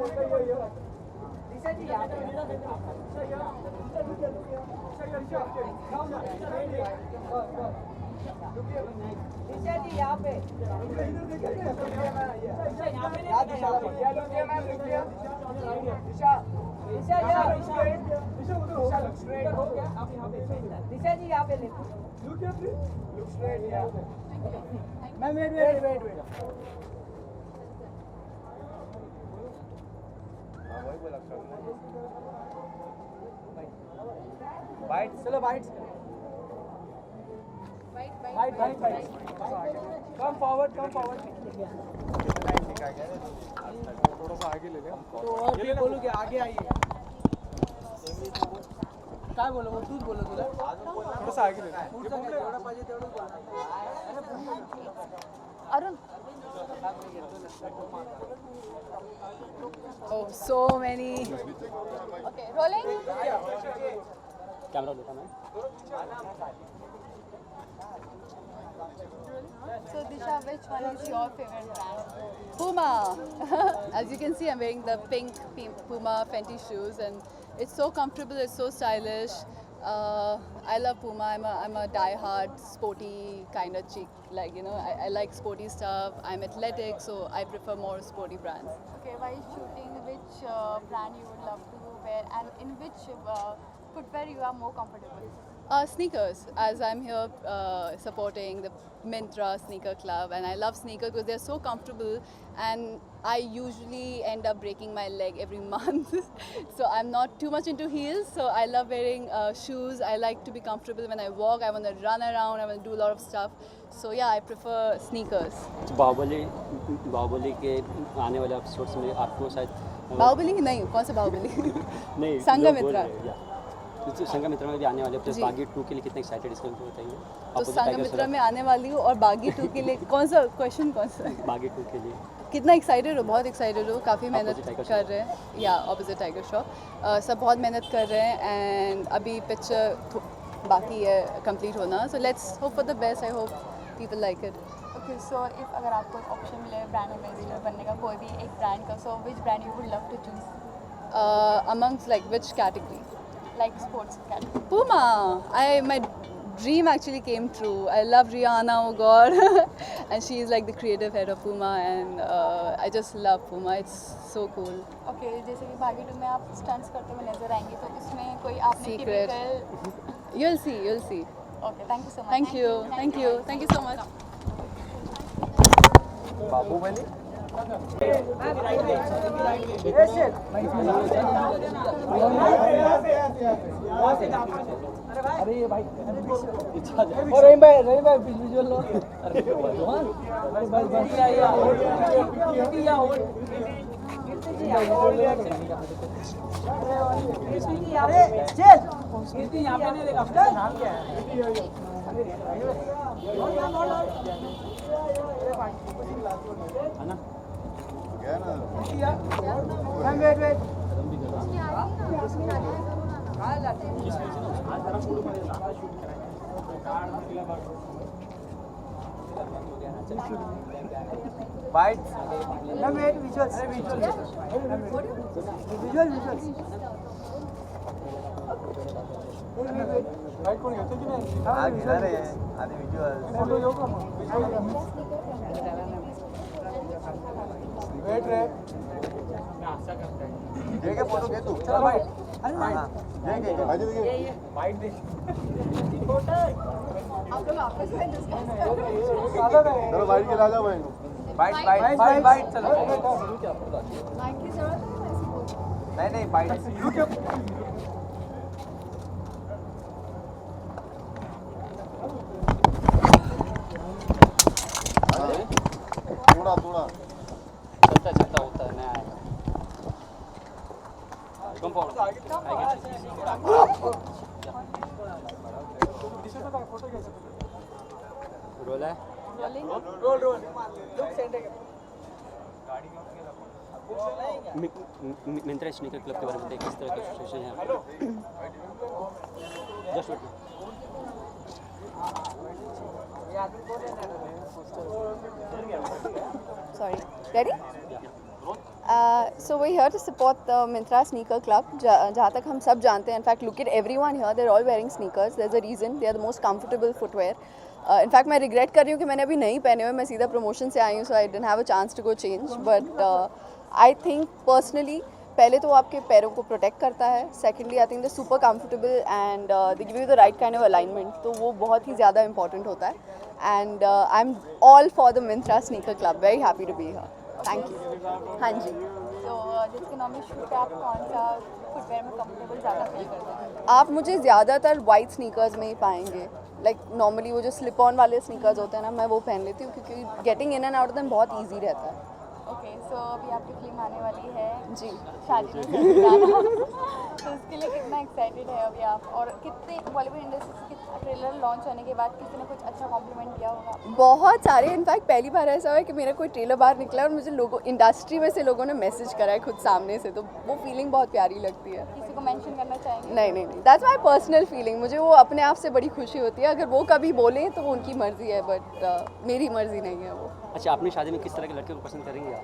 दिशा जी यहाँ पे दिशा जी यहाँ पे मैम वेट बाइट चलो बाइट कम फॉरवर्ड थोड़ा सा आगे ले ले तो और भी बोलूँ कि आगे आइए काय बोलो तूच बोलो तुला थोड़ा सा आगे ले ले एवढा पाहिजे तेवढं Arun. Oh, so many. Okay, rolling. Camera लेता मैं So Disha, which one is your favorite brand? Puma. As you can see, I'm wearing the pink Puma Fenty shoes, and it's so comfortable. It's so stylish. I love Puma. I'm a die-hard sporty kind of chick. Like I like sporty stuff. I'm athletic, so I prefer more sporty brands. Okay, while shooting, which brand you would love to wear, and in which footwear you are more comfortable? Sneakers, as I'm here supporting the Myntra Sneaker Club, and I love sneakers because they're so comfortable, and I usually end up breaking my leg every month. So I'm not too much into heels, so I love wearing shoes. I like to be comfortable when I walk. I want to run around. I want to do a lot of stuff. So yeah, I prefer sneakers. Baahubali के आने वाले episodes में आपको शायद बाहुबली नहीं, कौन सा बाहुबली? नहीं संघमित्रा। संघमित्रा में भी आने वाले प्लस बागी 2 के लिए कितने एक्साइटेड इसको बताइए। तो संघमित्रा में आने वाली हूँ और बागी 2 के लिए कौन सा क्वेश्चन कौन सा है? बागी 2 के लिए कितना एक्साइटेड हो? बहुत एक्साइटेड हो, काफ़ी मेहनत कर रहे हैं या ऑपोजिट टाइगर श्रॉफ सब बहुत मेहनत कर रहे हैं एंड अभी पिक्चर बाकी है कंप्लीट होना. So let's hope for the best. I hope people like it. Okay, so if अगर आपको ऑप्शन मिले ब्रांड एम्बेसडर बनने का कोई भी एक ब्रांड का, so which brand you would love to choose? Amongst like which category? Like sports category. Puma. My dream actually came true. I love Rihanna, oh god. And she is like the creative head of Puma, and I just love Puma. It's so cool. Okay, जैसे कि भागी 2 में आप stunts करते हुए नजर आएंगे, तो इसमें कोई आपने Secret. typical... You'll see. Okay, thank you so much. Thank you so much. Baahubali अरे भाई रहीम भाई विजुअल लो. अरे बस चल कीर्ति यहाँ पे नहीं देखा. आपका नाम क्या है? है ना wait byte wait visuals byte कोण घेतो की नाही? हा घेणार आहे आधी विज्युअल फोटो घेऊ का मग? वेट रे घे के फोटो घे तू. चला बाइट. अरे हां घे भाजी दे बाइट दे. चलो बाइट के राजा भाई बाइट चलो नहीं बाइट थोड़ा चलता होता है नया आएगा कंपाउंड रोल है रोल लुक सेंटर के मिंत्रा स्नीकर क्लब के बारे में किस तरह का एसोसिएशन है just wait Sorry. Ready? So we're here to support the Myntra Sneaker Club. जहाँ तक हम सब जानते हैं, in fact, look at everyone here. They're all wearing sneakers. There's a reason. They are the most comfortable footwear. In fact, मैं regret कर रही हूँ कि मैंने अभी नहीं पहने हुए. मैं सीधा promotion से आई हूँ, so I didn't have a chance to go change. But I think personally, पहले तो वो आपके पैरों को प्रोटेक्ट करता है. Secondly, I think they're super comfortable and they give you the right kind of alignment. तो वो बहुत ही ज़्यादा important होता है. And I'm all for the Myntra Sneaker Club. Very happy to be here. Thank you. हाँ जी. तो जिसके normal shoot पे आप कौन सा फुटवेयर में कंफर्टेबल ज़्यादा फील करते हैं? आप मुझे ज़्यादातर वाइट स्नीकर्स में ही पाएंगे. लाइक नॉर्मली वो जो स्लिप ऑन वाले स्नीकर्स होते हैं ना, मैं वो पहन लेती हूँ क्योंकि getting in and out of them बहुत ईजी रहता है. ओके, सो अभी आपकी फिल्म आने वाली है जी. शादी में सज जाना. तो उसके लिए कितना एक्साइटेड है अभी आप, और कितने बॉलीवुड इंडस्ट्री से कितना ट्रेलर लॉन्च होने के बाद किसी ने कुछ अच्छा कॉम्प्लीमेंट किया होगा? बहुत सारे. इनफैक्ट पहली बार ऐसा हुआ है कि मेरा कोई ट्रेलर बाहर निकला और मुझे लोगों इंडस्ट्री में से लोगों ने मैसेज करा है खुद सामने से, तो वो फीलिंग बहुत प्यारी लगती है. किसी को मेंशन करना चाहेंगे? नहीं, दैट्स माई पर्सनल फीलिंग. मुझे वो अपने आप से बड़ी खुशी होती है. अगर वो कभी बोलें तो वो उनकी मर्ज़ी है, बट मेरी मर्ज़ी नहीं है वो. अच्छा, अपनी शादी में किस तरह के लड़के को पसंद करेंगे आप?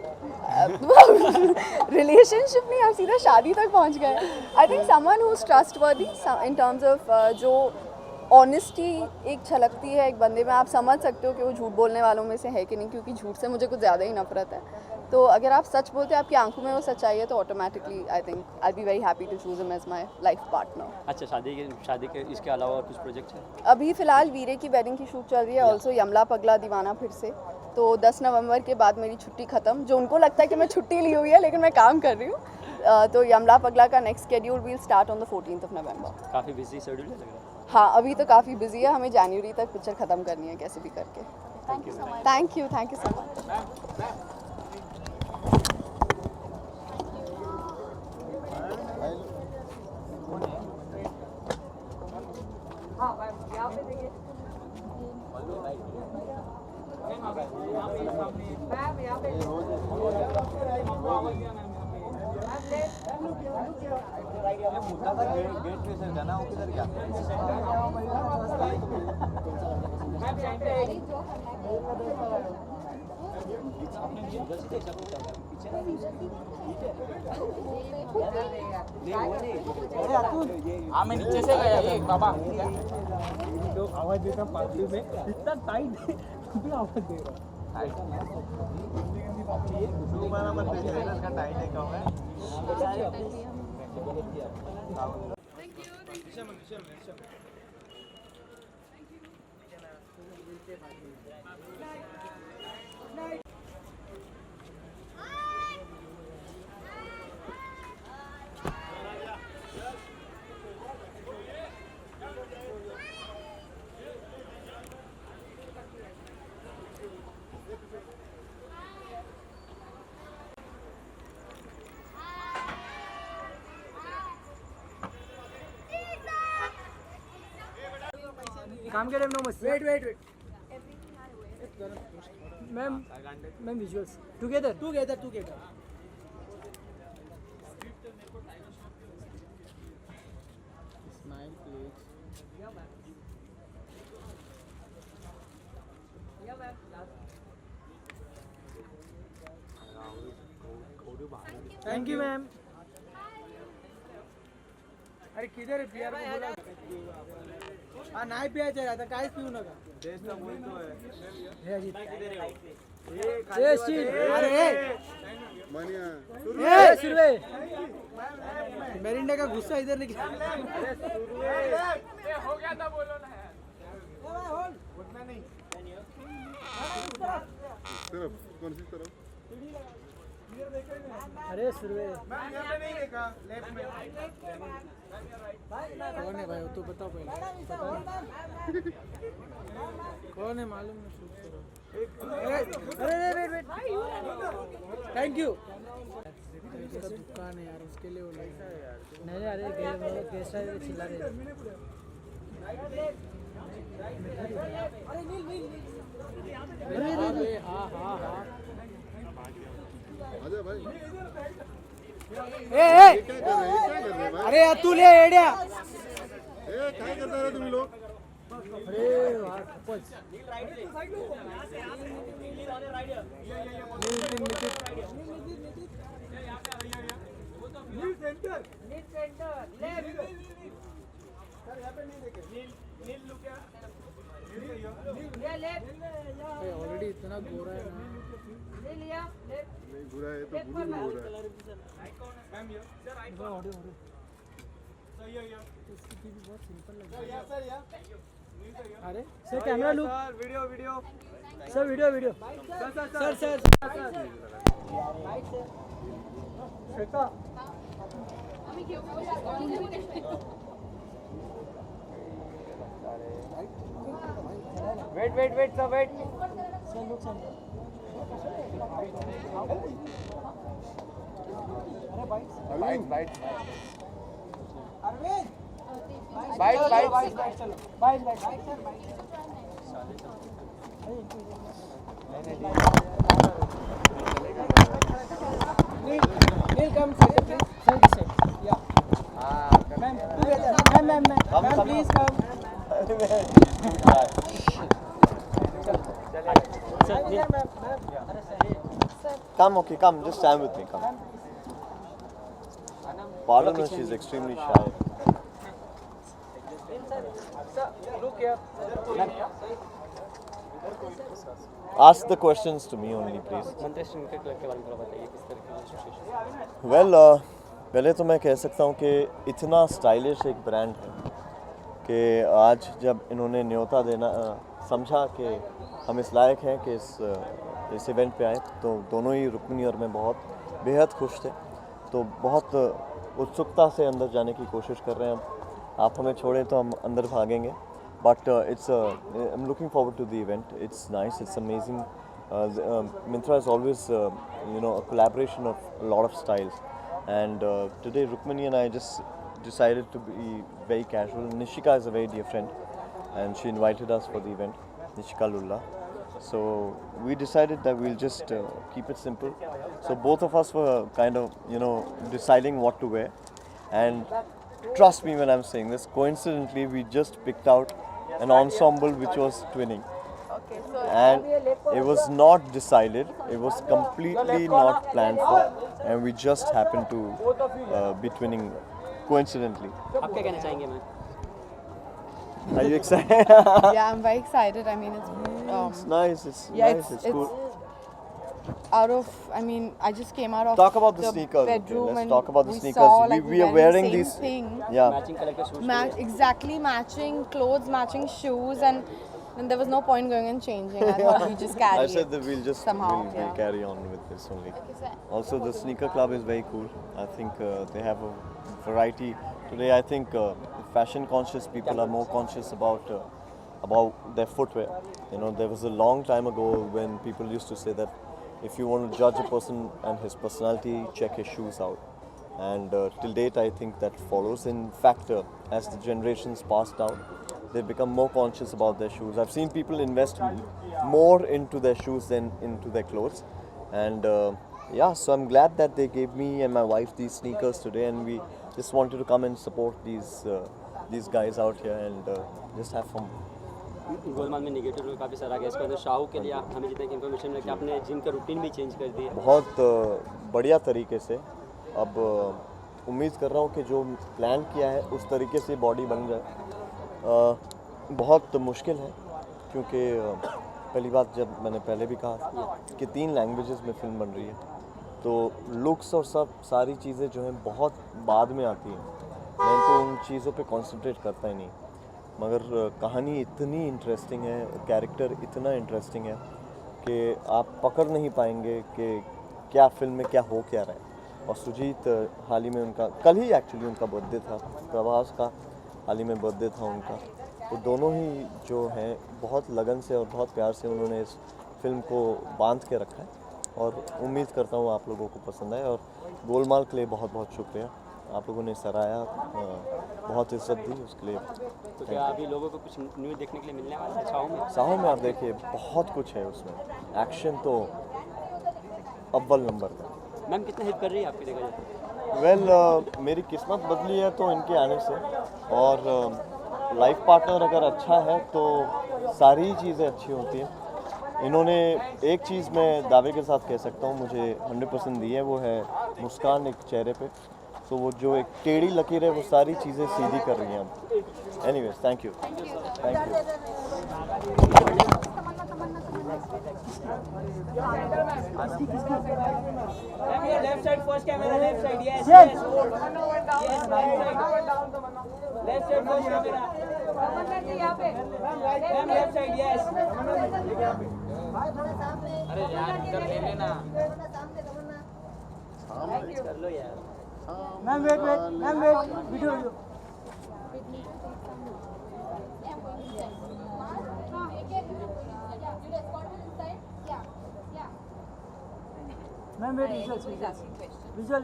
रिलेशनशिप नहीं, आप सीधा शादी तक पहुंच गए. I think someone who is trustworthy in terms of जो ऑनेस्टी एक छलकती है एक बंदे में. आप समझ सकते हो कि वो झूठ बोलने वालों में से है कि नहीं, क्योंकि झूठ से मुझे कुछ ज़्यादा ही नफरत है. तो अगर आप सच बोलते हैं, आपकी आंखों में वो सच्चाई है, तो automatically I think I be very happy to choose him as my life partner. अच्छा, शादी के इसके अलावा और कुछ प्रोजेक्ट है? अभी फ़िलहाल वीरे की वेडिंग की शूट चल रही है. ऑल्सो यमला पगला दीवाना फिर से. तो 10 नवंबर के बाद मेरी छुट्टी ख़त्म. जो उनको लगता है कि मैं छुट्टी ली हुई है, लेकिन मैं काम कर रही हूँ. तो यमला पगला का next schedule will start on the 14th of November. काफ़ी बिजी शेड्यूल लग रहा है. हाँ, अभी तो काफ़ी बिजी है. हमें जनवरी तक पिक्चर ख़त्म करनी है कैसे भी करके. Thank you so much. Thank you so much. Gate पे से जाना हो किधर क्या? मैं नीचे से गया बाबा. तो आवाज देता पार्टी में इतना टाइट भी आवाज दे रहा है. तुम्हारा मत देखिए, इसका टाइम है कम है. काम के टाइम नो मस्त. Wait ma'am visuals together. Smile please. Thank you ma'am. अरे किधर पिया बोला. हा, नाही पियायचं आता, काहीच पिऊ नका. देशला बोलतोय. हे अजित. ए शीट. अरे ए सुरवे. मेरिंडा का गुस्सा इधर निकला. अरे सुरवे हो गया था, बोलो ना यार. उठना नहीं. तरफ कौन सी तरफ? अरे सुरवे. मैं यहाँ पे नहीं देखा, लेफ्ट में. कौन है भाई, वो तो बताओ पहले. कौन है मालूम नहीं. शूट करो. अरे वेट. Thank you. इसका दुकान है यार, उसके लिए वो नहीं. अरे गेस्ट आए थे, चिल्ला रहे. अरे हाँ. आजा भाई. ए क्या कर रहे हैं भाई? अरे यार तू ले एड्या. काय करता रे तुम्ही लोग? अरे यार खूपच. ऑलरेडी इतना गोरा है ना। नहीं बुरा है तो बुरा नहीं हो रहा है। इसकी भी बहुत सिंपल लग रही है। अरे sir camera look sir video sir Shweta wait sir wait sir look sir अरे बाइट अरविंद बाइट चलो bite Neel come please sir this side या ma'am please come Come, okay, come. Just stand with me. Come. Pardon her, she's extremely shy. look here Ask the questions to me only, please. मंत्री sneaker club के बारे में थोड़ा बताइए किस तरह की एसोसिएशन। Well, पहले तो मैं कह सकता हूँ कि इतना स्टाइलिश एक ब्रांड है कि आज जब इन्होंने न्योता देना समझा कि हम इस लायक हैं कि इस इवेंट पे आए, तो दोनों ही रुक्मिनी और मैं बहुत बेहद खुश थे। तो बहुत उत्सुकता से अंदर जाने की कोशिश कर रहे हैं। आप हमें छोड़ें तो हम अंदर भागेंगे, but I am looking forward to the event. It's nice, it's amazing. Myntra is always a collaboration of a lot of styles, and today Rukmini and I just decided to be very casual. Nishika is a very dear friend, and she invited us for the event, Nishika Lulla. So we decided that we'll just keep it simple. So both of us were kind of deciding what to wear, and trust me when I'm saying this, coincidentally we just picked out an ensemble which was twinning. Okay, so And it was not decided, it was completely not planned for, and we just happened to be twinning coincidentally. आप क्या कहना चाहेंगे ma'am? Are you excited? yeah, I'm very excited. I mean, It's nice, it's yeah, nice, it's cool. out of. I mean, I just came out of Talk about the sneakers, okay, bedroom let's and talk about the we sneakers. Saw, We- like, we are wearing the same these- thing. Yeah, matching colour के shoes Exactly matching clothes, matching shoes, and then there was no point going and changing. I thought we just carry I said it that we'll just somehow. we'll yeah. carry on with this only. Okay, so Also, the sneaker club is very cool. I think they have a variety. Today, I think fashion conscious people are more conscious about their footwear. There was a long time ago when people used to say that if you want to judge a person and his personality, check his shoes out. And till date, I think that follows. In fact, as the generations passed down, they become more conscious about their shoes. I've seen people invest more into their shoes than into their clothes. And yeah, so I'm glad that they gave me and my wife these sneakers today, and we just wanted to come and support these guys out here and just have fun. Golmaal में negative लोग काफ़ी सारा गया। इसके अंदर शाहू के लिए हमें जितने की इन्फॉर्मेशन मिला कि आपने जिम का रूटीन भी चेंज कर दिया। बहुत बढ़िया तरीके से। अब उम्मीद कर रहा हूँ कि जो प्लान किया है उस तरीके से बॉडी बन जाए। बहुत मुश्किल है क्योंकि पहली बात, जब मैंने पहले भी कहा कि 3 लैंग्वेजेस में फ़िल्म बन रही है, तो लुक्स और सारी चीज़ें जो हैं बहुत बाद में आती हैं। मैं तो उन चीज़ों पे कंसंट्रेट करता ही नहीं, मगर कहानी इतनी इंटरेस्टिंग है, कैरेक्टर इतना इंटरेस्टिंग है कि आप पकड़ नहीं पाएंगे कि क्या फ़िल्म में क्या हो क्या रहा है। और सुजीत हाल ही में कल ही एक्चुअली उनका बर्थडे था, प्रभास का हाल ही में बर्थडे था उनका। तो दोनों ही जो हैं बहुत लगन से और बहुत प्यार से उन्होंने इस फिल्म को बांध के रखा है, और उम्मीद करता हूँ आप लोगों को पसंद आए। और गोलमाल के लिए बहुत बहुत शुक्रिया, आप लोगों ने सराहा, बहुत इज्जत दी उसके लिए। तो क्या अभी लोगों को कुछ न्यूज़ देखने के लिए मिलने वाला है छाऊ में? साहों में आप देखिए बहुत कुछ है उसमें, एक्शन तो अव्वल नंबर का। मैम कितना हिट कर रही है आपकी देखा जाए? वेल मेरी किस्मत बदली है तो इनके आने से, और लाइफ पार्टनर अगर अच्छा है तो सारी चीज़ें अच्छी होती हैं। इन्होंने एक चीज़ मैं दावे के साथ कह सकता हूँ मुझे 100% दी है, वो है मुस्कान एक चेहरे पे। सो वो जो एक टेढ़ी लकीर है वो सारी चीज़ें सीधी कर रही हैं अब। Anyways thank you. Left side, first camera, left side, yes, yes. Yes, right side. Left side, first camera. Ma'am, left side, yes. अरे यार इधर ले लेना। कर लो यार। Ma'am wait, video. Ma'am wait, visual.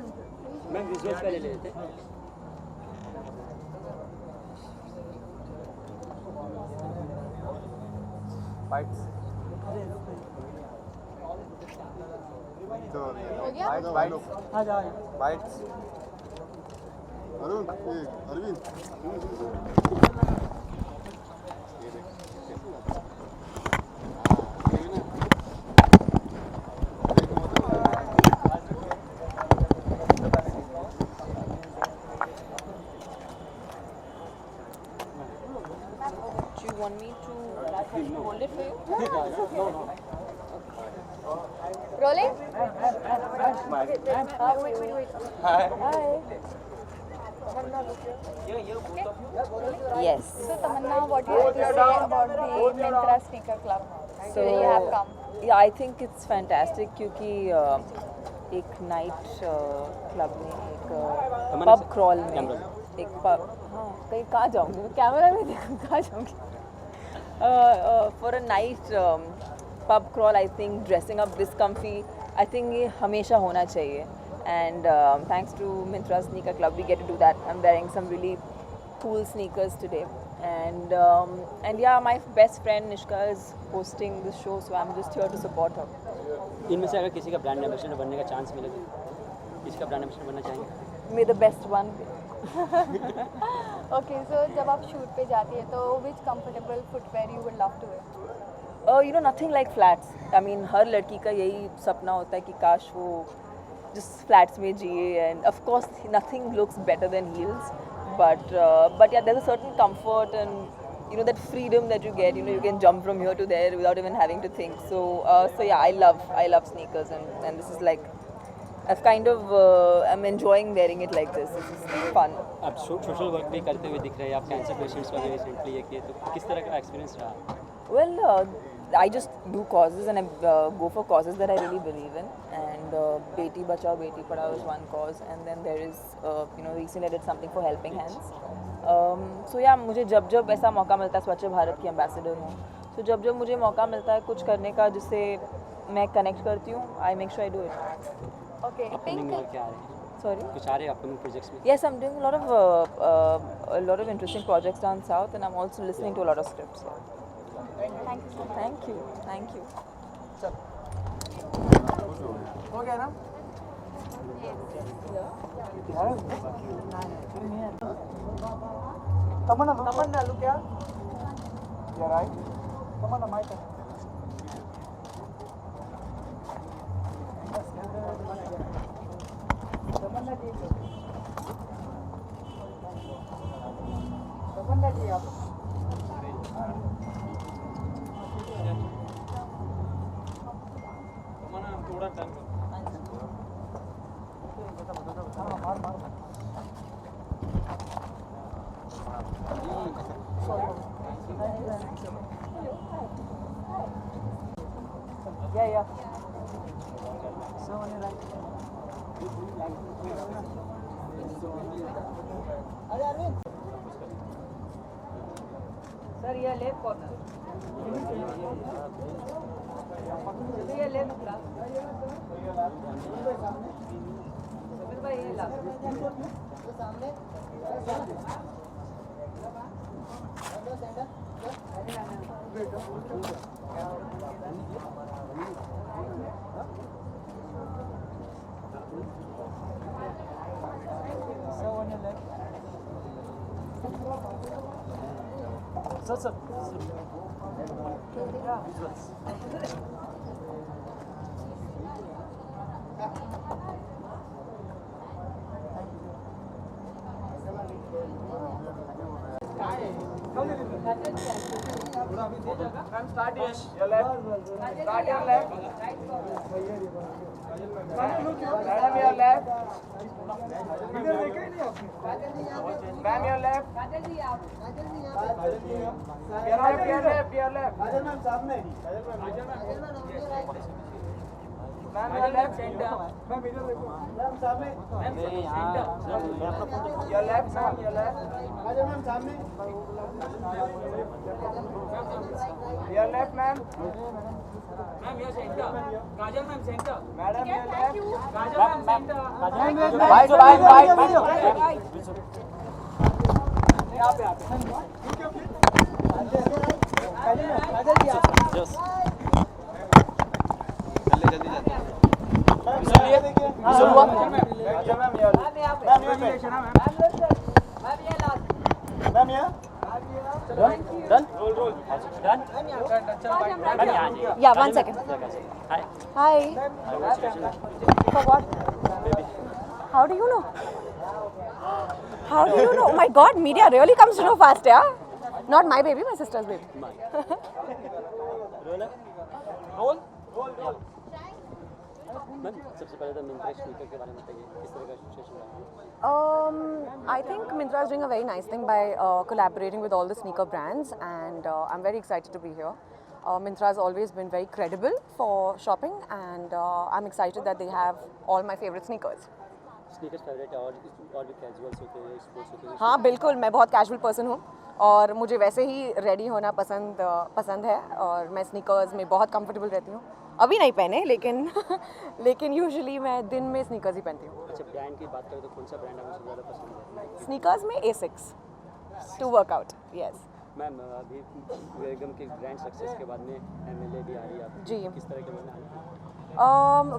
Ma'am visuals का ले लेते हैं। Bites. हो गया? Bites. आ जाओ। Bites. Arun Arvind Do you want me to hold it for you? Rolling? Wait. Hi. Yes. So Tamanna, what do you have to say about the Myntra Sneaker Club? So Today you have come. Yeah, I think it's fantastic क्योंकि एक night club में एक pub crawl में एक pub हाँ कहीं कहाँ जाऊँगी कैमरा में देखूँ कहाँ जाऊँगी for a night pub crawl I think dressing up this comfy I think ये हमेशा होना चाहिए and thanks to Myntra Sneaker Club we get to do that. I'm wearing some really cool sneakers today and yeah, my best friend Nishka is hosting this show, so I'm just here to support her. इनमें से अगर किसी का brand ambassador बनने का chance मिले तो किसका ब्रांड एम्बेसडर बनना चाहेंगे? May the best one Okay, so जब आप शूट पे जाती है तो which comfortable footwear you would love to wear? you know nothing like flats. I mean हर लड़की का यही सपना होता है कि काश वो just flats में जिए and of course nothing looks better than heels but yeah, there's a certain comfort and you know that freedom that you get, you know, you can jump from here to there without even having to think. So yeah, I love sneakers and this is like I've kind of I'm enjoying wearing it like this. This is fun. आप social work भी करते हुए दिख रहे हैं, आप cancer patients का भी रिसेंटली ये किए, तो किस तरह का एक्सपीरियंस रहा? Well, I just do causes and I go for causes that I really believe in. And Beti Bachao Beti Padhao is one cause, and then there is you know recently I did something for Helping Hands. So yeah, मुझे जब ऐसा मौका मिलता है, स्वच्छ भारत की ambassador हूँ, तो जब मुझे मौका मिलता है कुछ करने का जिससे मैं कनेक्ट करती हूँ, I make sure I do it. Okay, upcoming pink. और क्या आ रहे हैं? Sorry. कुछ आ रहे हैं अपकमिंग प्रोजेक्ट्स में? Yes, I'm doing a lot of interesting projects down south, and I'm also listening to a lot of scripts. Yeah. Thank you so much. Thank you. हो गया ना? तमन्ना लुक क्या? Yeah, right. तमन्ना mic है। तमन्ना जी आप थोड़ा time Yeah. So on your right. Sir, ये left corner. ये left class. Sameer भाई ये last. सामने. So on your left. Sir. Yeah. Ma'am start your left, start your left, madam your left, ma'am your left, your left, ma'am सामने, ma'am your left, ma'am इधर देखो, ma'am सामने, your left, ma'am your left, ma'am सामने, your left ma'am, ma'am your centre, Kajal ma'am centre, madam your left, Kajal ma'am centre, bike यहाँ पे Yeah, 1 second. Hi. For what? How do you know? How do you know? Oh my God, media really comes to know fast, yeah? Not my baby, my sister's baby. Ma'am सबसे पहले तो Myntra sneaker के बारे में बताइए किस तरह का सिचुएशन रहा? I think Myntra is doing a very nice thing by collaborating with all the sneaker brands, and I'm very excited to be here. Myntra has always been very credible for shopping, and I'm excited that they have all my favorite sneakers. Sneakers favourite है और भी casuals होते हैं, sports होते हैं? हाँ बिल्कुल, मैं बहुत कैजुअल पर्सन हूँ और मुझे वैसे ही रेडी होना पसंद है, और मैं स्नीकर्स में बहुत कंफर्टेबल रहती हूँ. अभी नहीं पहने लेकिन यूजुअली मैं दिन में स्नीकर्स ही पहनती हूँ. अच्छा, ब्रांड की बात करें तो कौन सा ब्रांड आपको सबसे ज़्यादा पसंद है? स्नीकर्स में A6 to workout. Yes ma'am अभी वेगम के ग्रैंड सक्सेस के बाद में MLA भी आ रही है आप जी. किस तरह के बनने आ रही है?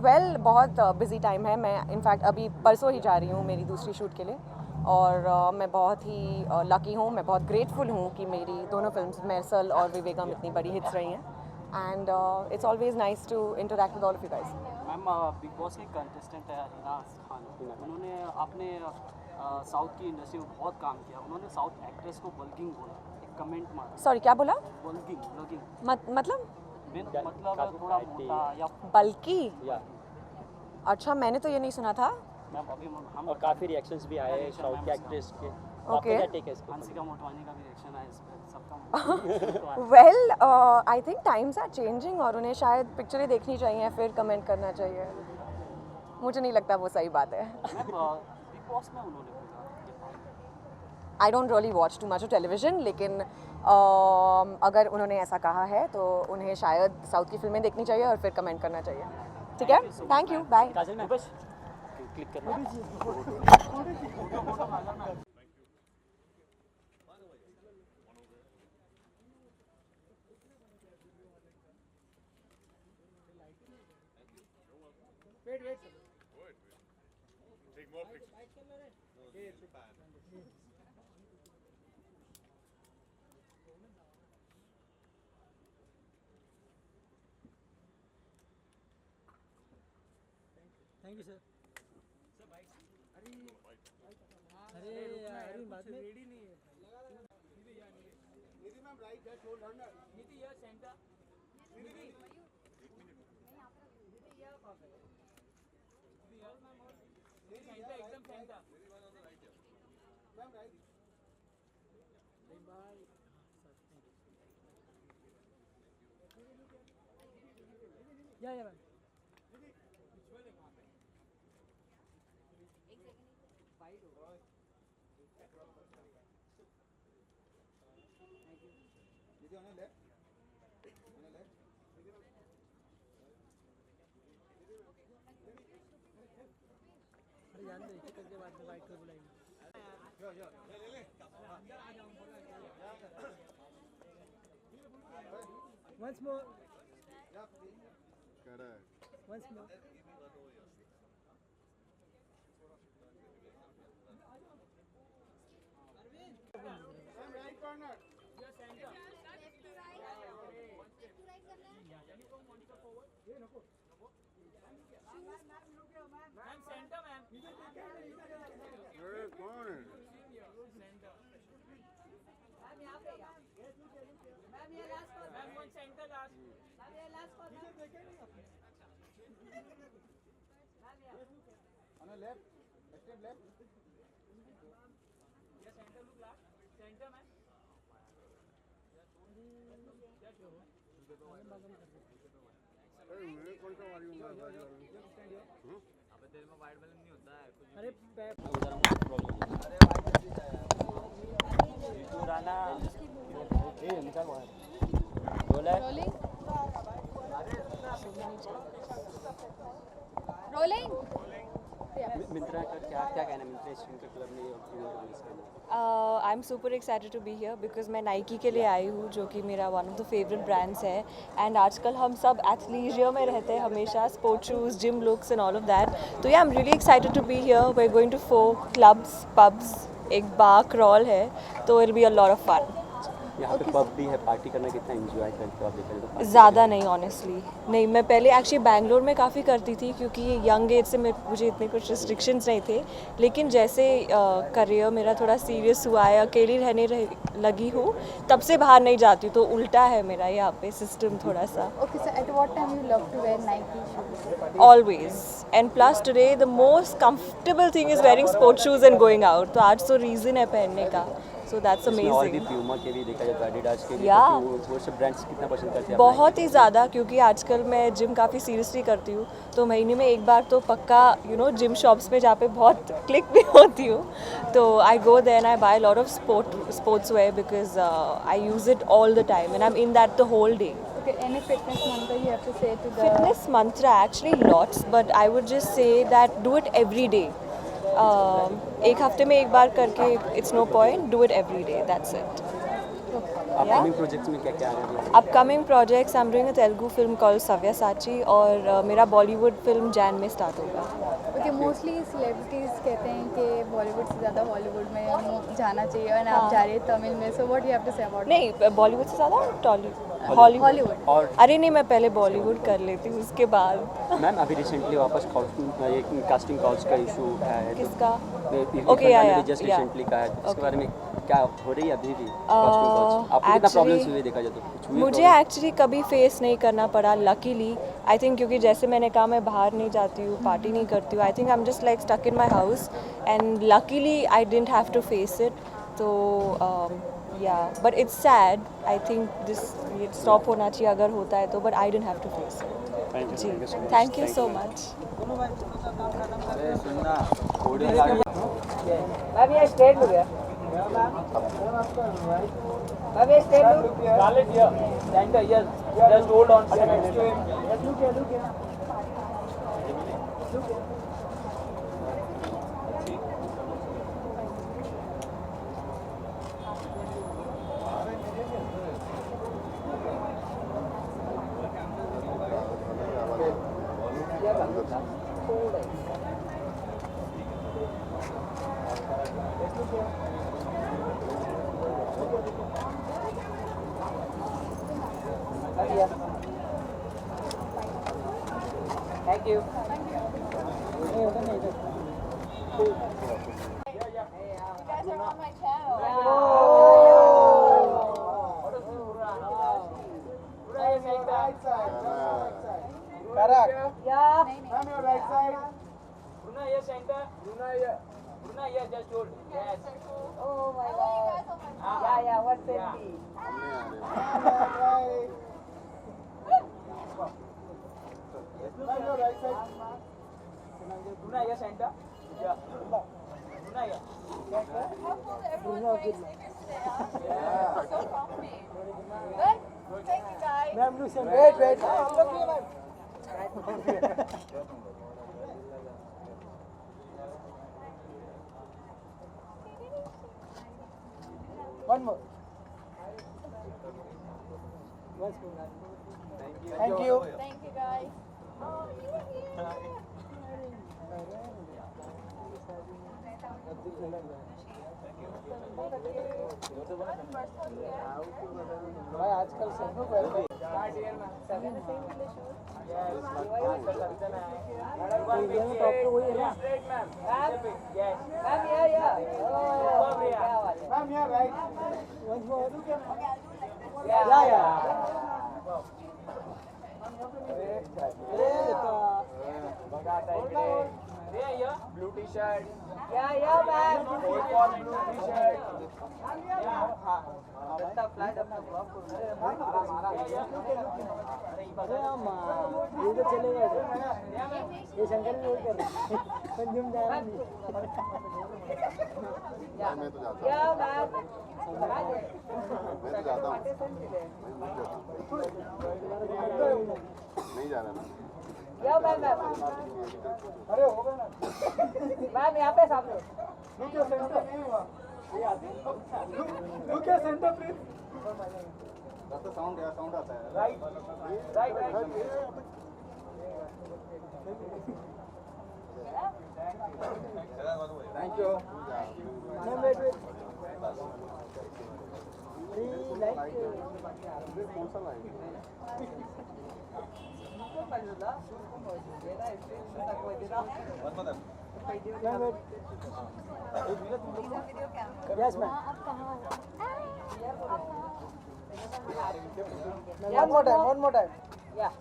वेल बहुत बिज़ी टाइम है. मैं इनफैक्ट अभी परसों ही जा रही हूँ मेरी दूसरी शूट के लिए, और मैं बहुत ही लकी हूँ, मैं बहुत ग्रेटफुल हूँ कि मेरी दोनों फिल्म्स मेरसल और विवेगम इतनी बड़ी हिट्स रही हैं, and it's always nice to interact with all of you guys. Ma'am Bigg Boss के कंटेस्टेंट है हिना खान, उन्होंने अपने साउथ की इंडस्ट्री में बहुत काम किया. उन्होंने साउथ एक्ट्रेस को बल्किंग बोला, एक कमेंट मारा. सॉरी क्या बोला? बल्किंग मतलब थोड़ा मोटा या बल्कि? या अच्छा, मैंने तो ये नहीं सुना था. मैम अभी हम और काफ़ी रिएक्शंस भी आए साउथ के एक्ट्रेस के. Okay. क्या टेक है इसके? हंसिका मोटवानी का भी रिएक्शन आया इस पर, सबका well I think times are changing, और उन्हें शायद पिक्चरें देखनी चाहिए फिर कमेंट करना चाहिए. मुझे नहीं लगता वो सही बात है. मैम बिग बॉस में उन्होंने बोला, I don't really watch too much of television, लेकिन अगर उन्होंने ऐसा कहा है तो उन्हें शायद साउथ की फिल्में देखनी चाहिए और फिर कमेंट करना चाहिए. ठीक है, थैंक यू, बाय. काजल में बस क्लिक करना. Thank you sir. अरे यार बाद में रेडी नहीं है. निधि मैम राइट है, शोल्डर ना निधि यार सेंटर. निधि यार परफेक्ट. निधि यार मैम और सेंटर एकदम सेंटर. Ma'am right. बाय. या मैम. करके बाद में वाइट कर बुलाएंगे. Once more. Once more. Right corner. Your center. Left to right. Left to right करना है. Can you come Monica forward? ये नको. Ma'am centre ma'am. अरे कौन है? सेंटर. मैम यहाँ पे. मैम ये लास्ट अरे Rolling. Rolling. मिंत्रा का क्या क्या कहना है मिंत्रा स्निकर क्लब ने रिलीज करना I am super excited to be here because मैं नाइकी के लिए आई हूँ जो कि मेरा one of the favourite brands है एंड आजकल हम सब एथलीजियर में रहते हैं हमेशा sports shoes gym looks and all of that तो yeah I am really excited to be here we are going to 4 clubs pubs एक बार क्रॉल है तो it will be a lot of fun यहाँ पे pub भी है party करना कितना एंजॉय करते हो आप देखा ज़्यादा नहीं ऑनेस्टली नहीं मैं पहले एक्चुअली बैंगलोर में काफ़ी करती थी क्योंकि यंग एज से मुझे इतने कुछ रिस्ट्रिक्शंस नहीं थे लेकिन जैसे करियर मेरा थोड़ा सीरियस हुआ है अकेली रहने लगी हूँ तब से बाहर नहीं जाती तो उल्टा है मेरा यहाँ पे सिस्टम थोड़ा सा Okay, so at what time you love to wear Nike shoes? Always and plus today the most comfortable thing is wearing sports shoes and going out तो आज तो रीज़न है पहनने का सो दैट्स और भी अमेजिंग प्यूमा के भी देखा जाता है एडिडास के भी Yeah. तो वो सब ब्रांड्स कितना पसंद करते हैं बहुत ही ज़्यादा क्योंकि आजकल मैं जिम काफ़ी सीरियसली करती हूँ तो महीने में एक बार तो पक्का जिम शॉप्स में जहाँ पे बहुत क्लिक भी होती हूँ तो I go there and I buy lot of sportswear because I use it all the time and I am in that the whole day Okay, any fitness mantra you have to say to the Fitness mantra actually lots but I would just say that do it every day एक हफ्ते में एक बार करके it's no point do it every day that's it upcoming projects में क्या क्या आ रहा है upcoming projects I'm doing a Telugu film called Savyasachi और मेरा बॉलीवुड फिल्म जैन में स्टार्ट होगा Okay, mostly celebrities कहते हैं कि बॉलीवुड से ज़्यादा हॉलीवुड में जाना चाहिए और आप जा रहे हैं तमिल में so what you have to say about नहीं बॉलीवुड से ज़्यादा हॉलीवुड हॉलीवुड और अरे नहीं मैं पहले बॉलीवुड कर लेती हूँ उसके बाद मैम अभी रिसेंटली वापस कास्टिंग काउच का इशू उठाया है किसका okay yeah, just yeah. Recently का है तो इसके बारे में क्या हो रही है अभी भी कास्टिंग काउच आपको कितना प्रॉब्लम्स हुए देखा जाए तो कुछ हुई मुझे एक्चुअली कभी फेस नहीं करना पड़ा लकीली आई थिंक क्योंकि जैसे मैंने कहा मैं बाहर नहीं जाती हूँ पार्टी नहीं करती हूँ I think I am just like stuck in my house and luckily I didn't have to face it तो या but it's sad I think this ये स्टॉप होना चाहिए अगर होता है तो but I didn't have to face it जी thank you so much ma'am ये स्ट्रेट हो गया मैम ये straight thank you One more. Thank you. Thank you guys. भाई आजकल सब लोग ब्लू टी शर्ट चले गए ये शंकर भी वही कर रहे पंजुम जा रहा मैं तो जाता हूँ नहीं जा रहा ना अरे हो गया ना मैम यहाँ पे सामने look your centre look your centre please तो साउंड आता है right right thank you ma'am wait wait like कौन सा line yes ma'am one more time yeah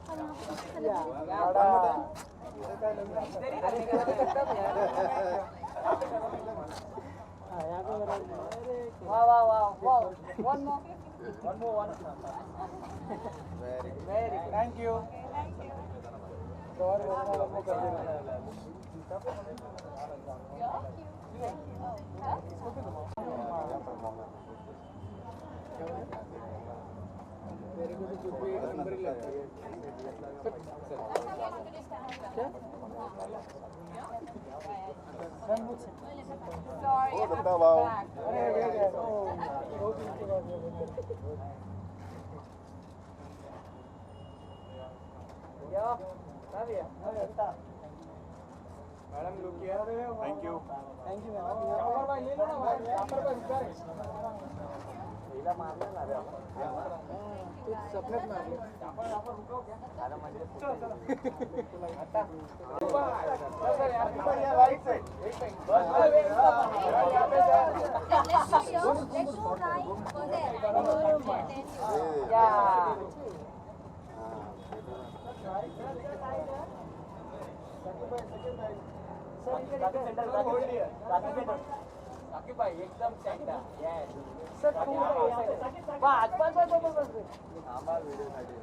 wow one more very thank you madam look here thank you ma'am भाई ले लो ना भाई यहाँ पर बस इधर लीला मारने ना रे कुछ सपने में मार लो यहाँ पर रुको क्या अरे मंदिर चलो हटा सर यार बढ़िया राइट साइड बस यहाँ पे या साकिब भाई एकदम सेंटर यस सर बस आंबा वीडियो साठी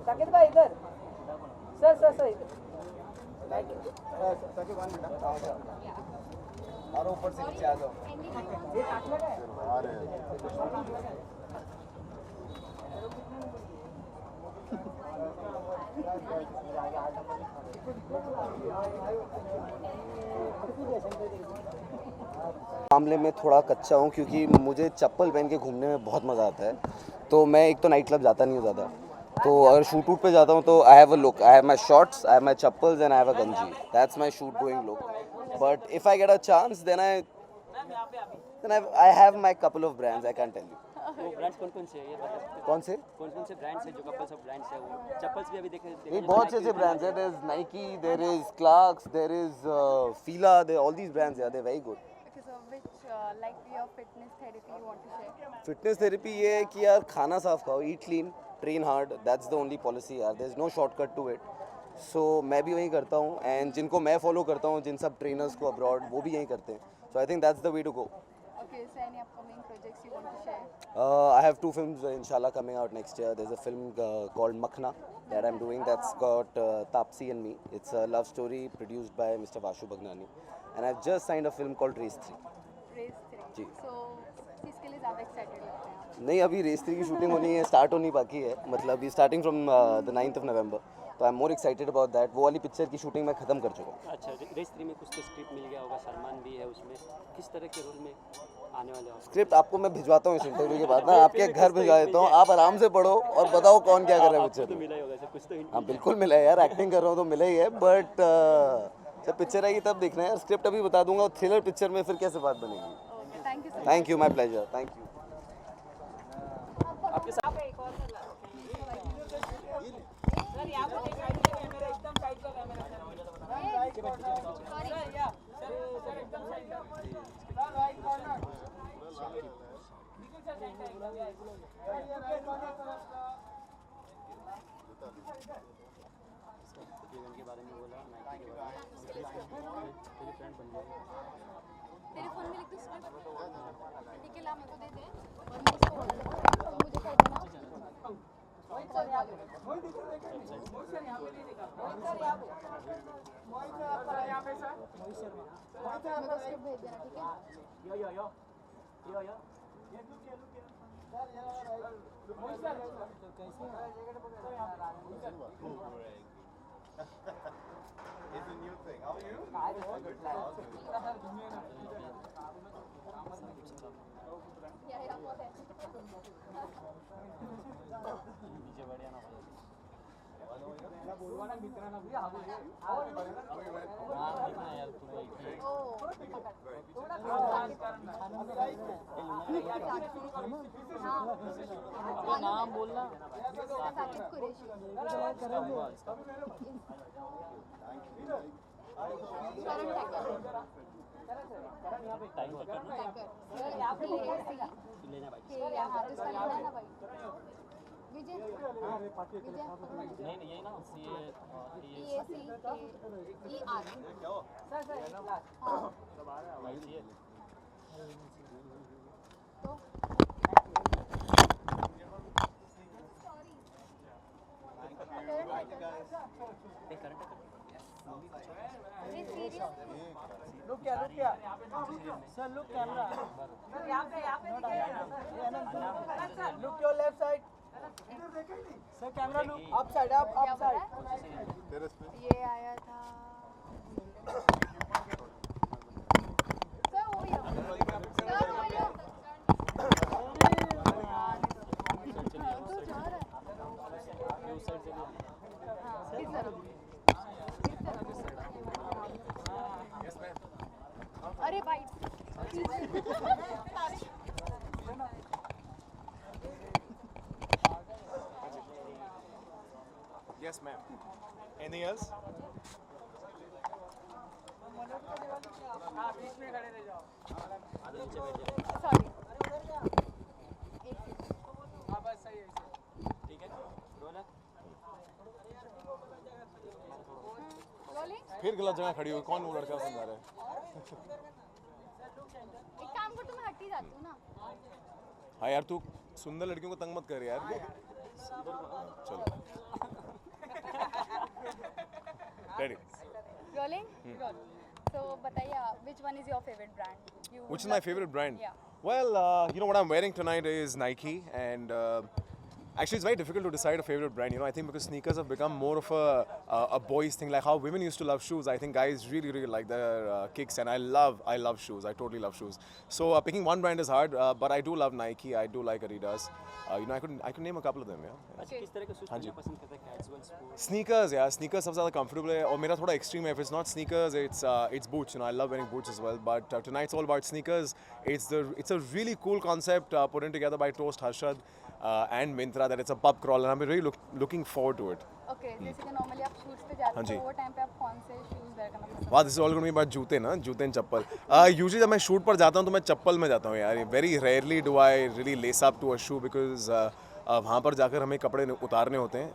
साकिब भाई इधर सर साकिब वन मिनट और ऊपर से नीचे आ जाओ ये टाकला है आ रहे हैं मामले में थोड़ा कच्चा हूँ क्योंकि मुझे चप्पल पहन के घूमने में बहुत मज़ा आता है। तो मैं एक तो नाइट क्लब जाता नहीं हूँ ज़्यादा, तो अगर शूट वूट पे जाता हूँ तो I have a look, I have my shorts, I have my chappals and I have a ganji, that's my shoot going look. But if I get a chance then I have my couple of brands, I can tell you. वो brands कौन से हैं ये बता सकते कौन से से ब्रांड्स हैं जो कपल्स ऑफ ब्रांड्स हैं? वो चप्पल्स भी अभी देखे नहीं, बहुत से ऐसे ब्रांड्स हैं, there is Nike, there is Clarks, there is Fila, there all these brands are, they very good. Okay, so which like your fitness therapy you want to share? Fitness therapy ये है कि यार खाना साफ खाओ, eat clean, train hard, that's the only policy यार, there is no shortcut to it. So मैं भी वही करता हूँ एंड जिनको मैं फॉलो करता हूँ, जिन सब ट्रेनर्स को अब्रॉड, वो भी यही करते हैं। So I think that's the way to go. Okay, so any upcoming projects you want to share? I have 2 films inshallah coming out next year. There's a film called Makhna that I'm doing that's got Taapsee and me. It's a love story produced by Mr. Vashu Bhagnani. And I've just signed a film called Race 3. Race 3. Ji. So किसके लिए ज़्यादा excited लगते हैं आप? नहीं, अभी race 3 की shooting होनी है, स्टार्ट होनी बाकी है, मतलब अभी starting from the 9th of November, तो I am more excited about that. वो वाली पिक्चर की शूटिंग मैं खत्म कर चुका हूँ। अच्छा, रेस 3 में कुछ तो स्क्रिप्ट मिल गया होगा, सलमान भी है उसमें, किस तरह के रोल में आने वाले हो? स्क्रिप्ट आपको मैं भिजवाता हूँ इस इंटरव्यू के बाद ना, आपके घर भिजवा देता हूँ, आप आराम से पढ़ो और बताओ कौन क्या कर रहा है पिक्चर तो में। मिला ही होगा सर, कुछ तो hint हाँ बिल्कुल मिला है यार, एक्टिंग कर रहा हूँ तो मिला ही है, बट जब पिक्चर आएगी तब देखना है यार। स्क्रिप्ट अभी बता दूंगा, और थ्रिलर पिक्चर में फिर कैसे बात बनेगी। Okay, thank you so much. Thank you, my pleasure, thank you. आपके साथ Sorry. बोला नाइकी के बारे में तेरी फ्रेंड बन गई तेरे फोन में लिख दो स्क्रिप्ट ठीक है ला मेरे को दे दे और मैं इसको मुझे कर देना सर यहाँ पे सर मेरे को स्क्रिप्ट भेज देना ठीक है यो It's a new thing. How are you? नाम बोलना नहीं यही ना Look here. Sir, look camera. Sir, यहाँ पे Look your left side. Sir, camera look up side. ये आया था सर वो ही तो जा रहा है अरे भाई Yes, ma'am. Anything else? बीच में खड़े रह जाओ आधे नीचे बैठ जाओ सॉरी हाँ बस सही है ठीक है रोल रोलिंग फिर गलत जगह खड़ी हुई कौन वो लड़का समझा रहा है एक काम कर तो मैं हट ही जाती हूँ ना हाँ यार तू सुंदर लड़कियों को तंग मत कर यार चलो रेडी रोलिंग रोल so बताइए which one is your favorite brand you Which is my favorite brand? Yeah. Well, you know what I'm wearing tonight is Nike, and actually it's very difficult to decide a favorite brand. You know, I think because sneakers have become more of a boys thing, like how women used to love shoes. I think guys really like their kicks, and I love shoes. I totally love shoes. So picking one brand is hard, but I do love Nike. I do like Adidas. You know, I could name a couple of them. Yeah. अच्छा किस तरह का shoes पहनना पसंद करते हैं casual sports Sneakers, yeah. Sneakers सबसे ज़्यादा comfortable है और मेरा थोड़ा extreme है. If it's not sneakers, it's boots. You know, I love wearing boots as well. But tonight's all about sneakers. It's a really cool concept put in together by Toast Harshad and Myntra. That it's a pub crawl, and I'm really looking forward to it. Okay जैसे कि normally आप shoots पे जाते हाँ जी। हो वो time पे आप कौन से शूज वेयर करना पसंद Wow, this is all going to be about जूते ना, जूते and चप्पल. Usually जब मैं शूट पर जाता हूँ तो मैं चप्पल में जाता हूँ यार. Very rarely do I really lace up to a shoe because वहाँ पर जाकर हमें कपड़े उतारने होते हैं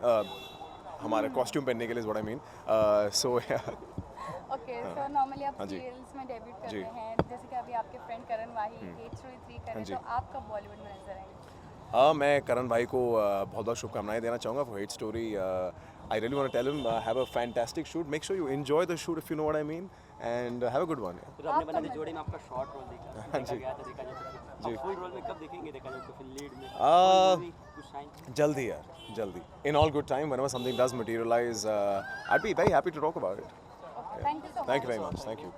हमारे कॉस्ट्यूम पहनने के लिए, is what I mean. So yeah. Okay so normally आप हाँ जी। सीरियल्स में डेब्यूट करते जी। हैं जैसे कि अभी आपके फ्रेंड करण वाही H3 हाँ करें जी। तो आप कब बॉलीवुड में नजर आएंगे हाँ मैं करण भाई को बहुत बहुत शुभकामनाएं देना चाहूँगा for Hate Story. I really want to tell him have a fantastic shoot. Make sure you enjoy the shoot if you know what I mean, and have a good one. फिर आपने बना दी जोड़ी में आपका शॉर्ट रोल देखा जी। गया था देखा जाए जी। तो फुल रोल में कब देखेंगे देखा जाए तो फिर लीड में कुछ shine Jaldi yaar, jaldi. In all good time, whenever something does materialize, I'd be very happy to talk about it. Thank you so Thank you very much. Thank you.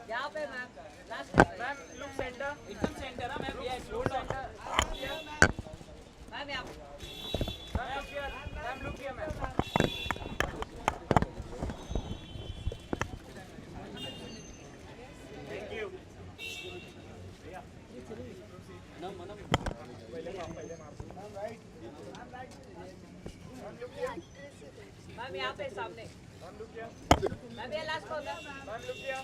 यहाँ पे ma'am last ma'am look centre एकदम centre है ma'am yes look centre ma'am यहाँ ma'am look here ma'am thank you ma'am यहाँ पे सामने ma'am ये last call ma'am look here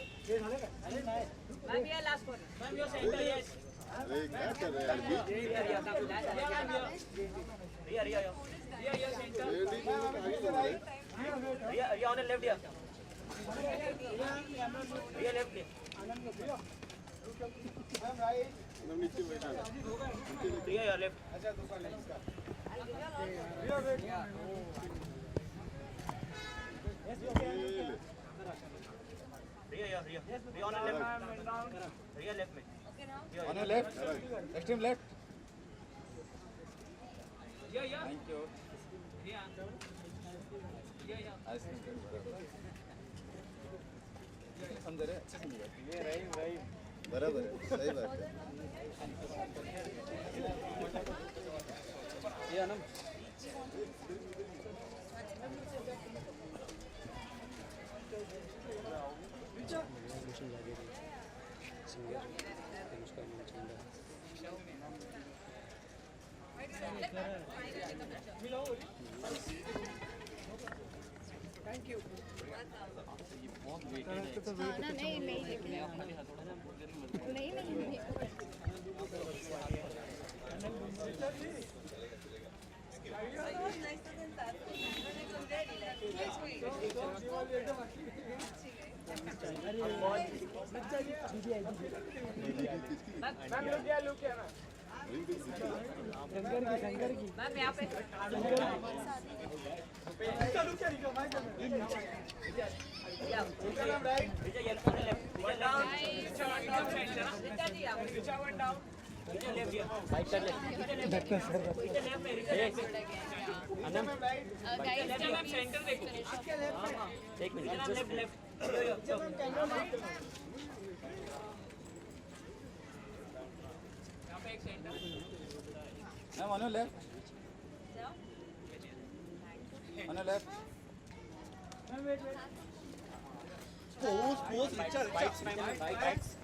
On your left, extreme left. Thank you. अंदर है अच्छे से ये राइट बराबर है सही बात है ये ना Ma'am, on your left. On your left. Pose, bites.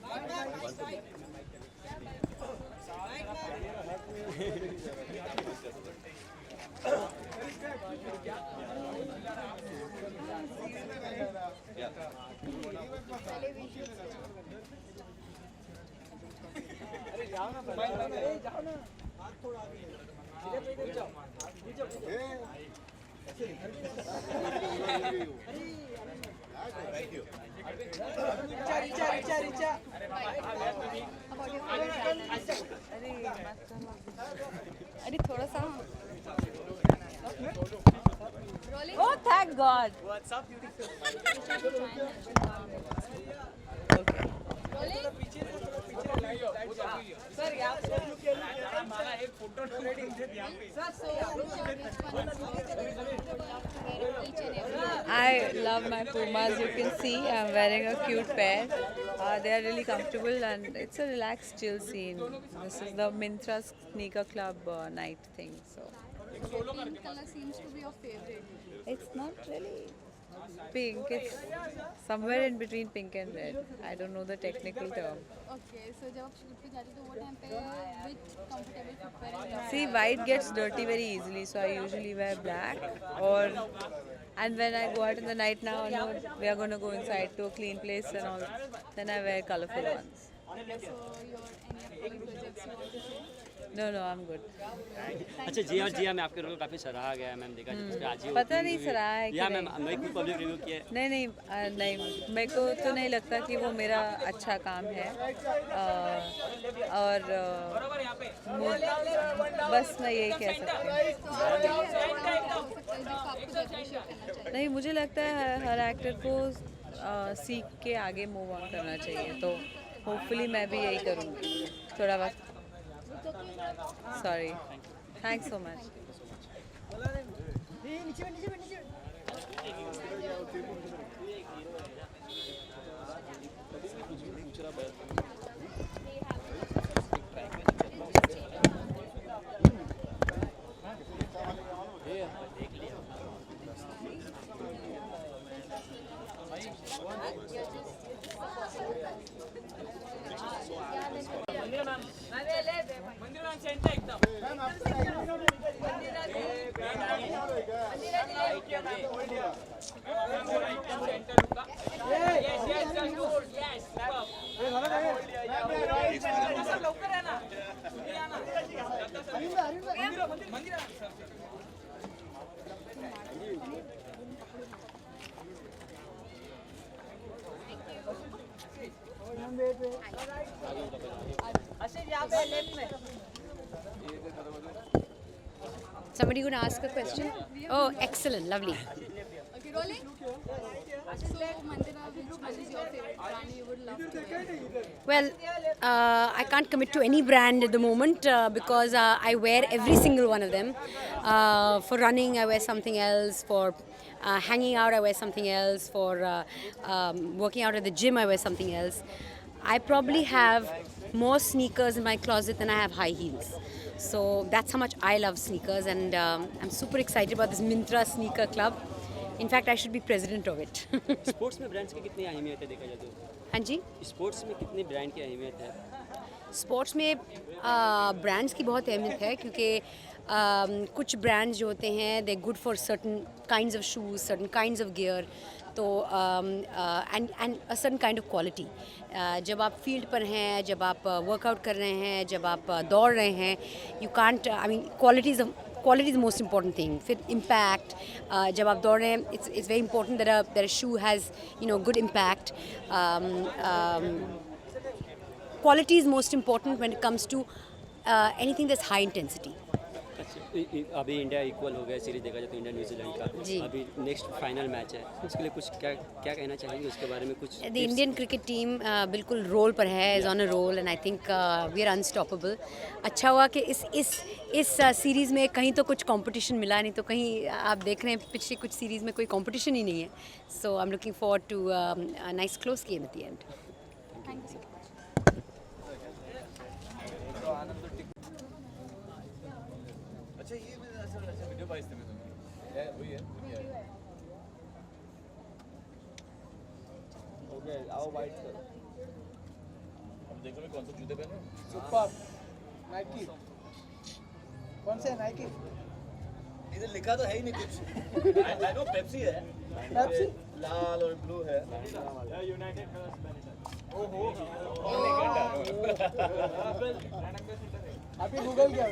अरे थोड़ा सा Oh, thank God. I love my Pumas. You can see I'm wearing a cute pair. They are really comfortable and it's a relaxed, chill scene. This is the Myntra Sneaker Club night thing. So pink color seems to be your favorite. it's not really pink. It's somewhere in between pink and red. I don't know the technical term. Okay, so जब आप shoot पे जाते हो तो वो time पे which comfortable footwear See, white gets dirty very easily, so I usually wear black. And when I go out in the night now, you know, we are going to go inside to a clean place and all, then I wear colorful ones. So your any upcoming projects you want to say? No, I'm good. अच्छा जी हाँ मैं आपके role को काफ़ी सराहा गया है ma'am देखा जिस पे आज ही पता नहीं सराहा है कि या मैम मैं कोई पब्लिक रिव्यू किया है नहीं मेरे को तो नहीं लगता कि वो मेरा अच्छा काम है और बस मैं यही कह सकती हूँ नहीं मुझे लगता है हर एक्टर को सीख के आगे मूव ऑन करना चाहिए तो होपफुली मैं भी यही करूँगी थोड़ा वक्त sorry thanks so much Somebody going to ask a question? Oh, excellent, lovely. Okay, rolling. So, Mandira, which one is your favorite brand you would love to wear? Well, I can't commit to any brand at the moment because I wear every single one of them. For running, I wear something else. For hanging out, I wear something else. For working out at the gym, I wear something else. I probably have more sneakers in my closet than I have high heels. So that's how much I love sneakers, and I'm super excited about this Myntra Sneaker Club. In fact, I should be president of it. Sports में brands की कितनी अहमियत है देखा जाए तो? हाँ जी, sports में कितनी ब्रांड की अहमियत है? स्पोर्ट्स में ब्रांड्स की बहुत अहमियत है क्योंकि कुछ ब्रांड्स जो होते हैं they good for certain kinds of shoes, certain kinds of gear, तो and a certain kind of quality. जब आप फील्ड पर हैं, जब आप वर्कआउट कर रहे हैं, जब आप दौड़ रहे हैं, you can't, I mean quality is the most important thing. फिर इम्पैक्ट, जब आप दौड़ रहे हैं, it's very important that a shoe has good impact. Quality is most important when it comes to anything that's high intensity. अभी India equal हो गया series देखा जाए तो इंडिया न्यूजीलैंड का. जी. अभी नेक्स्ट फाइनल मैच है, उसके लिए कुछ क्या कहना चाहेंगे उसके बारे में कुछ? The Indian cricket team बिल्कुल रोल पर है, is on a roll, and I think we are unstoppable. अच्छा हुआ कि इस सीरीज़ में कहीं तो कुछ कंपटीशन मिला, नहीं तो कहीं आप देख रहे हैं पिछले कुछ सीरीज़ में कोई कंपटीशन ही नहीं है. So I'm looking forward to a nice close game at the end. Thank you. अच्छा ये अच्छा वीडियो पाइस थे मैं तुम्हें वही है ओके आओ वाइट सर. अब देखो मैं कौन सा जूते पहने. Super Nike. कौन से नाइकी? इधर लिखा तो है ही नहीं कुछ. आई नो पेप्सी है. पेप्सी लाल और ब्लू है. यूनाइटेड ओहो अभी गूगल किया.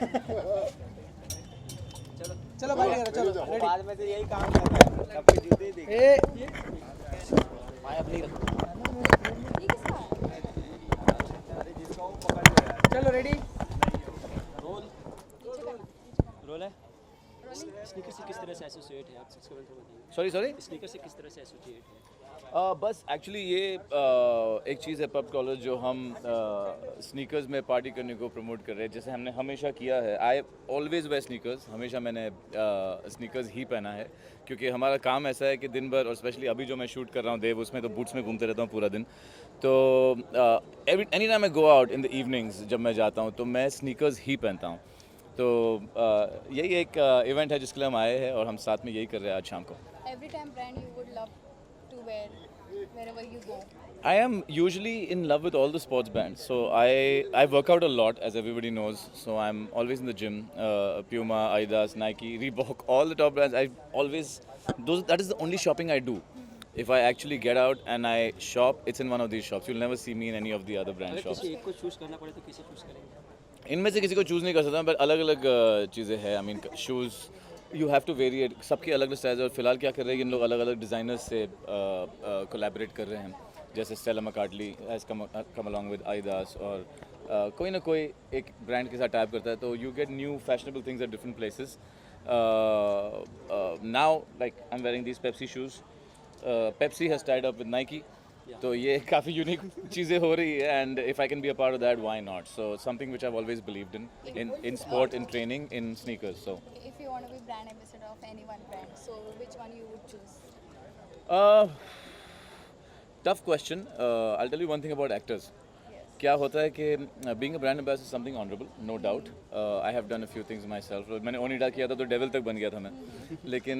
चलो भाई चलो रेडी. बाद में से यही काम करता है सबके जूते देख. ए भाई अपनी चलो रेडी. रोल है. स्नीकर से किस तरह से एसोसिएट है आप? इसके बारे में बताइए. सॉरी स्नीकर से किस तरह से एसोसिएट है? बस एक्चुअली ये एक चीज़ है पब कॉलर जो हम स्नीकर्स में पार्टी करने को प्रमोट कर रहे हैं, जैसे हमने हमेशा किया है. I always wear sneakers. हमेशा मैंने स्नीकर्स ही पहना है क्योंकि हमारा काम ऐसा है कि दिन भर, और स्पेशली अभी जो मैं शूट कर रहा हूँ देव, उसमें तो बूट्स में घूमते रहता हूँ पूरा दिन. तो any time I go out in the evenings, जब मैं जाता हूँ तो मैं स्नीकर्स ही पहनता हूँ. तो यही एक इवेंट है जिसके लिए हम आए हैं और हम साथ में यही कर रहे हैं आज शाम को. Every time brand you would love to wear wherever you go. I am usually in love with all the sports brands. So I work out a lot, as everybody knows. So I'm always in the gym. Puma, Adidas, Nike, Reebok, all the top brands. That is the only shopping I do. If I actually get out and I shop, it's in one of these shops. You'll never see me in any of the other brand अगर shops. किसी एक को choose करना पड़े तो किसे choose करेंगे? इनमें से किसी को चूज़ नहीं कर सकता, बट अलग अलग चीज़ें हैं. I mean shoes you have to vary it. सबके अलग अलग स्टाइल्स. और फिलहाल क्या कर रहे हैं इन लोग, अलग अलग डिज़ाइनर्स से कोलैबोरेट कर रहे हैं. जैसे Stella McCartney has come along with Adidas, और कोई ना कोई एक ब्रांड के साथ टाइप करता है, तो you get new fashionable things at different places. Now like I am wearing these Pepsi shoes. Pepsi has tied up with Nike. तो ये काफ़ी यूनिक चीज़ें हो रही है, and if I can be a part of that, why not. So something which I have always believed in sport, in training, in sneakers. So If you want to be brand ambassador of any one brand, so which one you would choose? Tough question. I tell you one thing about actors. क्या होता है कि being a brand ambassador something honourable, no doubt. I have done a few things myself. मैंने ओनिडा किया था तो devil तक बन गया था मैं. लेकिन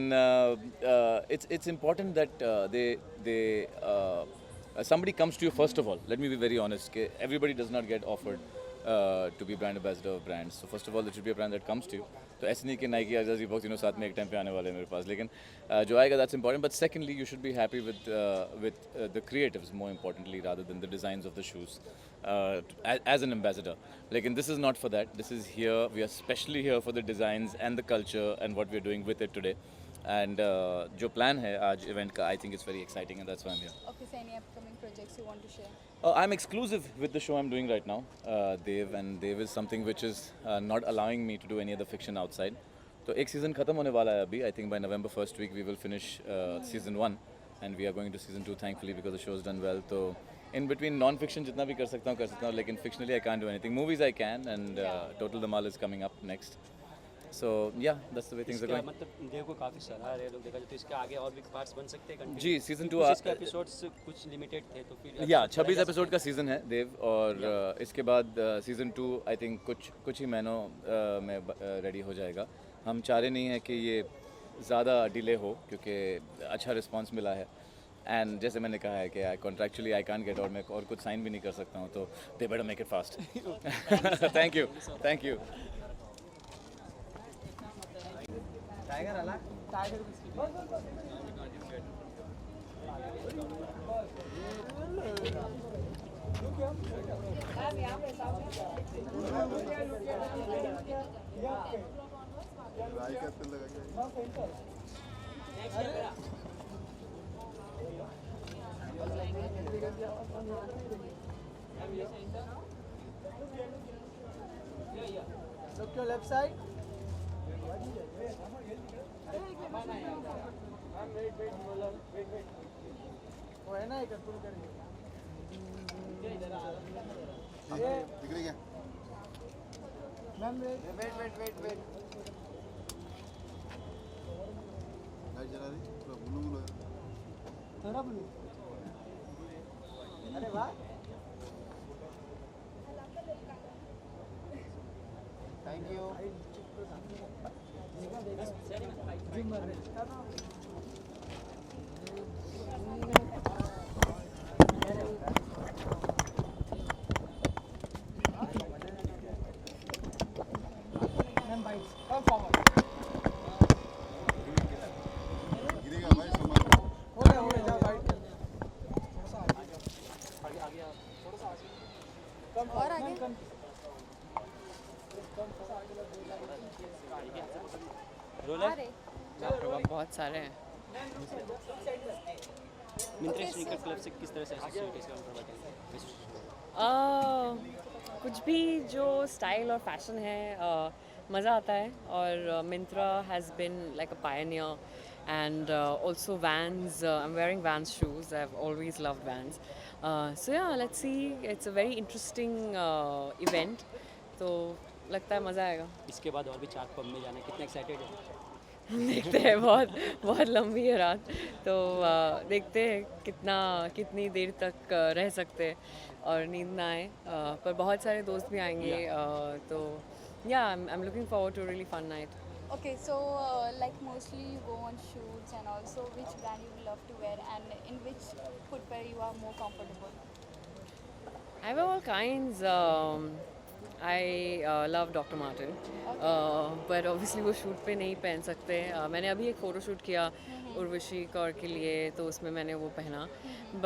it's important that they somebody comes to you first of all. Let me be very honest. Everybody does not get offered to be brand ambassador of brands. So first of all, there should be a brand that comes to you. तो ऐसे नहीं कि Nike आजादी box तीनों साथ में एक time पे आने वाले हैं मेरे पास, लेकिन जो आएगा that's important. But secondly you should be happy with the creatives more importantly rather than the designs of the shoes as an ambassador. Like, this is not for that. This is here. We are specially here for the designs and the culture and what we are doing with it today. And जो plan है आज event का, I think it's very exciting and that's why I'm here. Okay, so any upcoming projects you want to share? I'm exclusive with the show I'm doing right now, Dev, and Dev is something which is not allowing me to do any other fiction outside. तो एक season खत्म होने वाला है अभी. I think by November first week we will finish season 1 and we are going to season 2 thankfully because the show has done well. तो in between non-fiction जितना भी कर सकता हूँ, लेकिन fictionally I can't do anything. Movies I can, and Total Dhamal is coming up next. So yeah, that's the way things are going. मतलब देव को काफ़ी सराह रहे लोग, देखा जाए तो इसके आगे और भी पार्ट्स बन सकते हैं. जी, season 2 इसके एपिसोड्स कुछ लिमिटेड थे तो फिर 26 एपिसोड का सीज़न है देव, और इसके बाद सीज़न 2 आई थिंक कुछ ही महीनों में रेडी हो जाएगा. हम चाह रहे नहीं हैं कि ये ज़्यादा डिले हो क्योंकि अच्छा रिस्पांस मिला है. एंड जैसे मैंने कहा है कि कॉन्ट्रैक्चुअली आई कांट गेट, और मैं और कुछ साइन भी नहीं कर सकता हूँ, तो दे better make it fast. Thank you. Tiger आला tiger Look your left side. वो है ना एक फुल करके दिख रही है मैम. वेट लाइट जला रही पूरा ब्लू थोड़ा ब्लू. अरे वाह, थैंक यू. और आगे बहुत सारे हैं. मिंत्रा स्नीकर क्लब से किस तरह से एसोसिएट इसका मतलब कुछ भी जो स्टाइल और फैशन है मज़ा आता है. और Myntra has been like a Pioneer, and also Vans. I'm wearing Vans shoes. I've always loved Vans. So yeah, let's see. It's a very interesting event. तो लगता है मज़ा आएगा. इसके बाद और भी 4 पब में जाना, कितना एक्साइटेड है? देखते हैं, बहुत लंबी है रात, तो देखते हैं कितनी देर तक रह सकते हैं और नींद ना आए. पर बहुत सारे दोस्त भी आएंगे, तो yeah, I'm looking forward to a really fun night. Okay, so like mostly you go on shoots, and also which brand you would love to wear, and in which footwear you are more comfortable? I wear all kinds. I love Dr. Martin, but obviously वो shoot पे नहीं पहन सकते. मैंने अभी एक photo shoot किया उर्वशी कौर के लिए, तो उसमें मैंने वो पहना.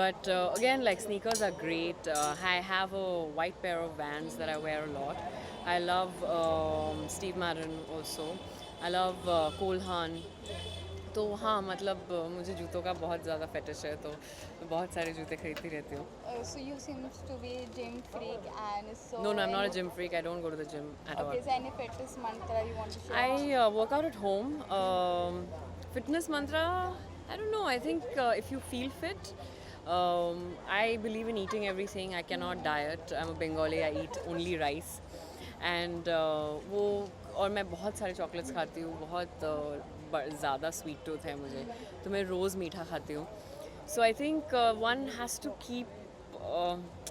But again, like sneakers are great. I have a white pair of Vans that I wear a lot. I love Steve Madden also. I love Cole Haan. तो हाँ, मतलब मुझे जूतों का बहुत ज़्यादा फेटिश है, तो मैं बहुत सारे जूते खरीदती रहती हूँ. So you seem to be a gym freak, and so No, I'm not a gym freak. I don't go to the gym at all. Okay, so any fitness mantra you want to share? I work out at home. Fitness mantra, I don't know. I think if you feel fit, I believe in eating everything. I cannot diet. I'm a Bengali. I eat only rice. And और मैं बहुत सारे chocolates खाती हूँ. बहुत ज़्यादा sweet tooth है मुझे, तो मैं रोज़ मीठा खाती हूँ. So I think one has to keep,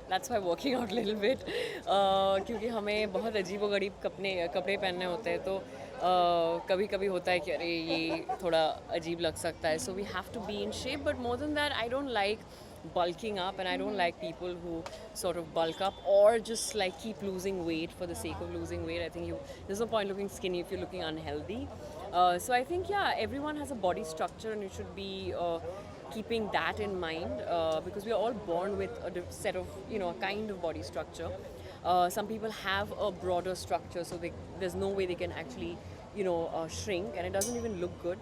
that's why working out little bit, क्योंकि हमें बहुत अजीब व गरीब कपड़े पहनने होते हैं, तो कभी कभी होता है कि अरे ये थोड़ा अजीब लग सकता है. So we have to be in shape, but more than that I don't like bulking up, and I don't like people who sort of bulk up or just like keep losing weight for the sake of losing weight. I think there's no point looking skinny if you're looking unhealthy. So I think, yeah, everyone has a body structure, and you should be keeping that in mind because we are all born with a set of, a kind of body structure. Some people have a broader structure, so there's no way they can actually, shrink, and it doesn't even look good.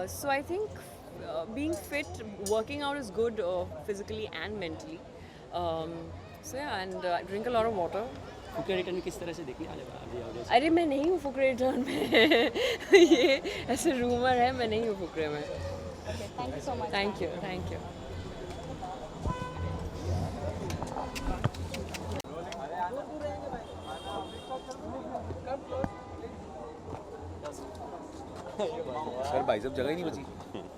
So I think being fit, working out is good physically and mentally. So yeah, and drink a lot of water. Fukrey return किस तरह से देखने वाले अभी audience? अरे मैं नहीं हूँ फुकरे रिटर्न में ये ऐसे रूमर है, मैं नहीं हूँ फुकरे में. Thank you so much. Thank you. Sir भाई सब जगह ही नहीं बची.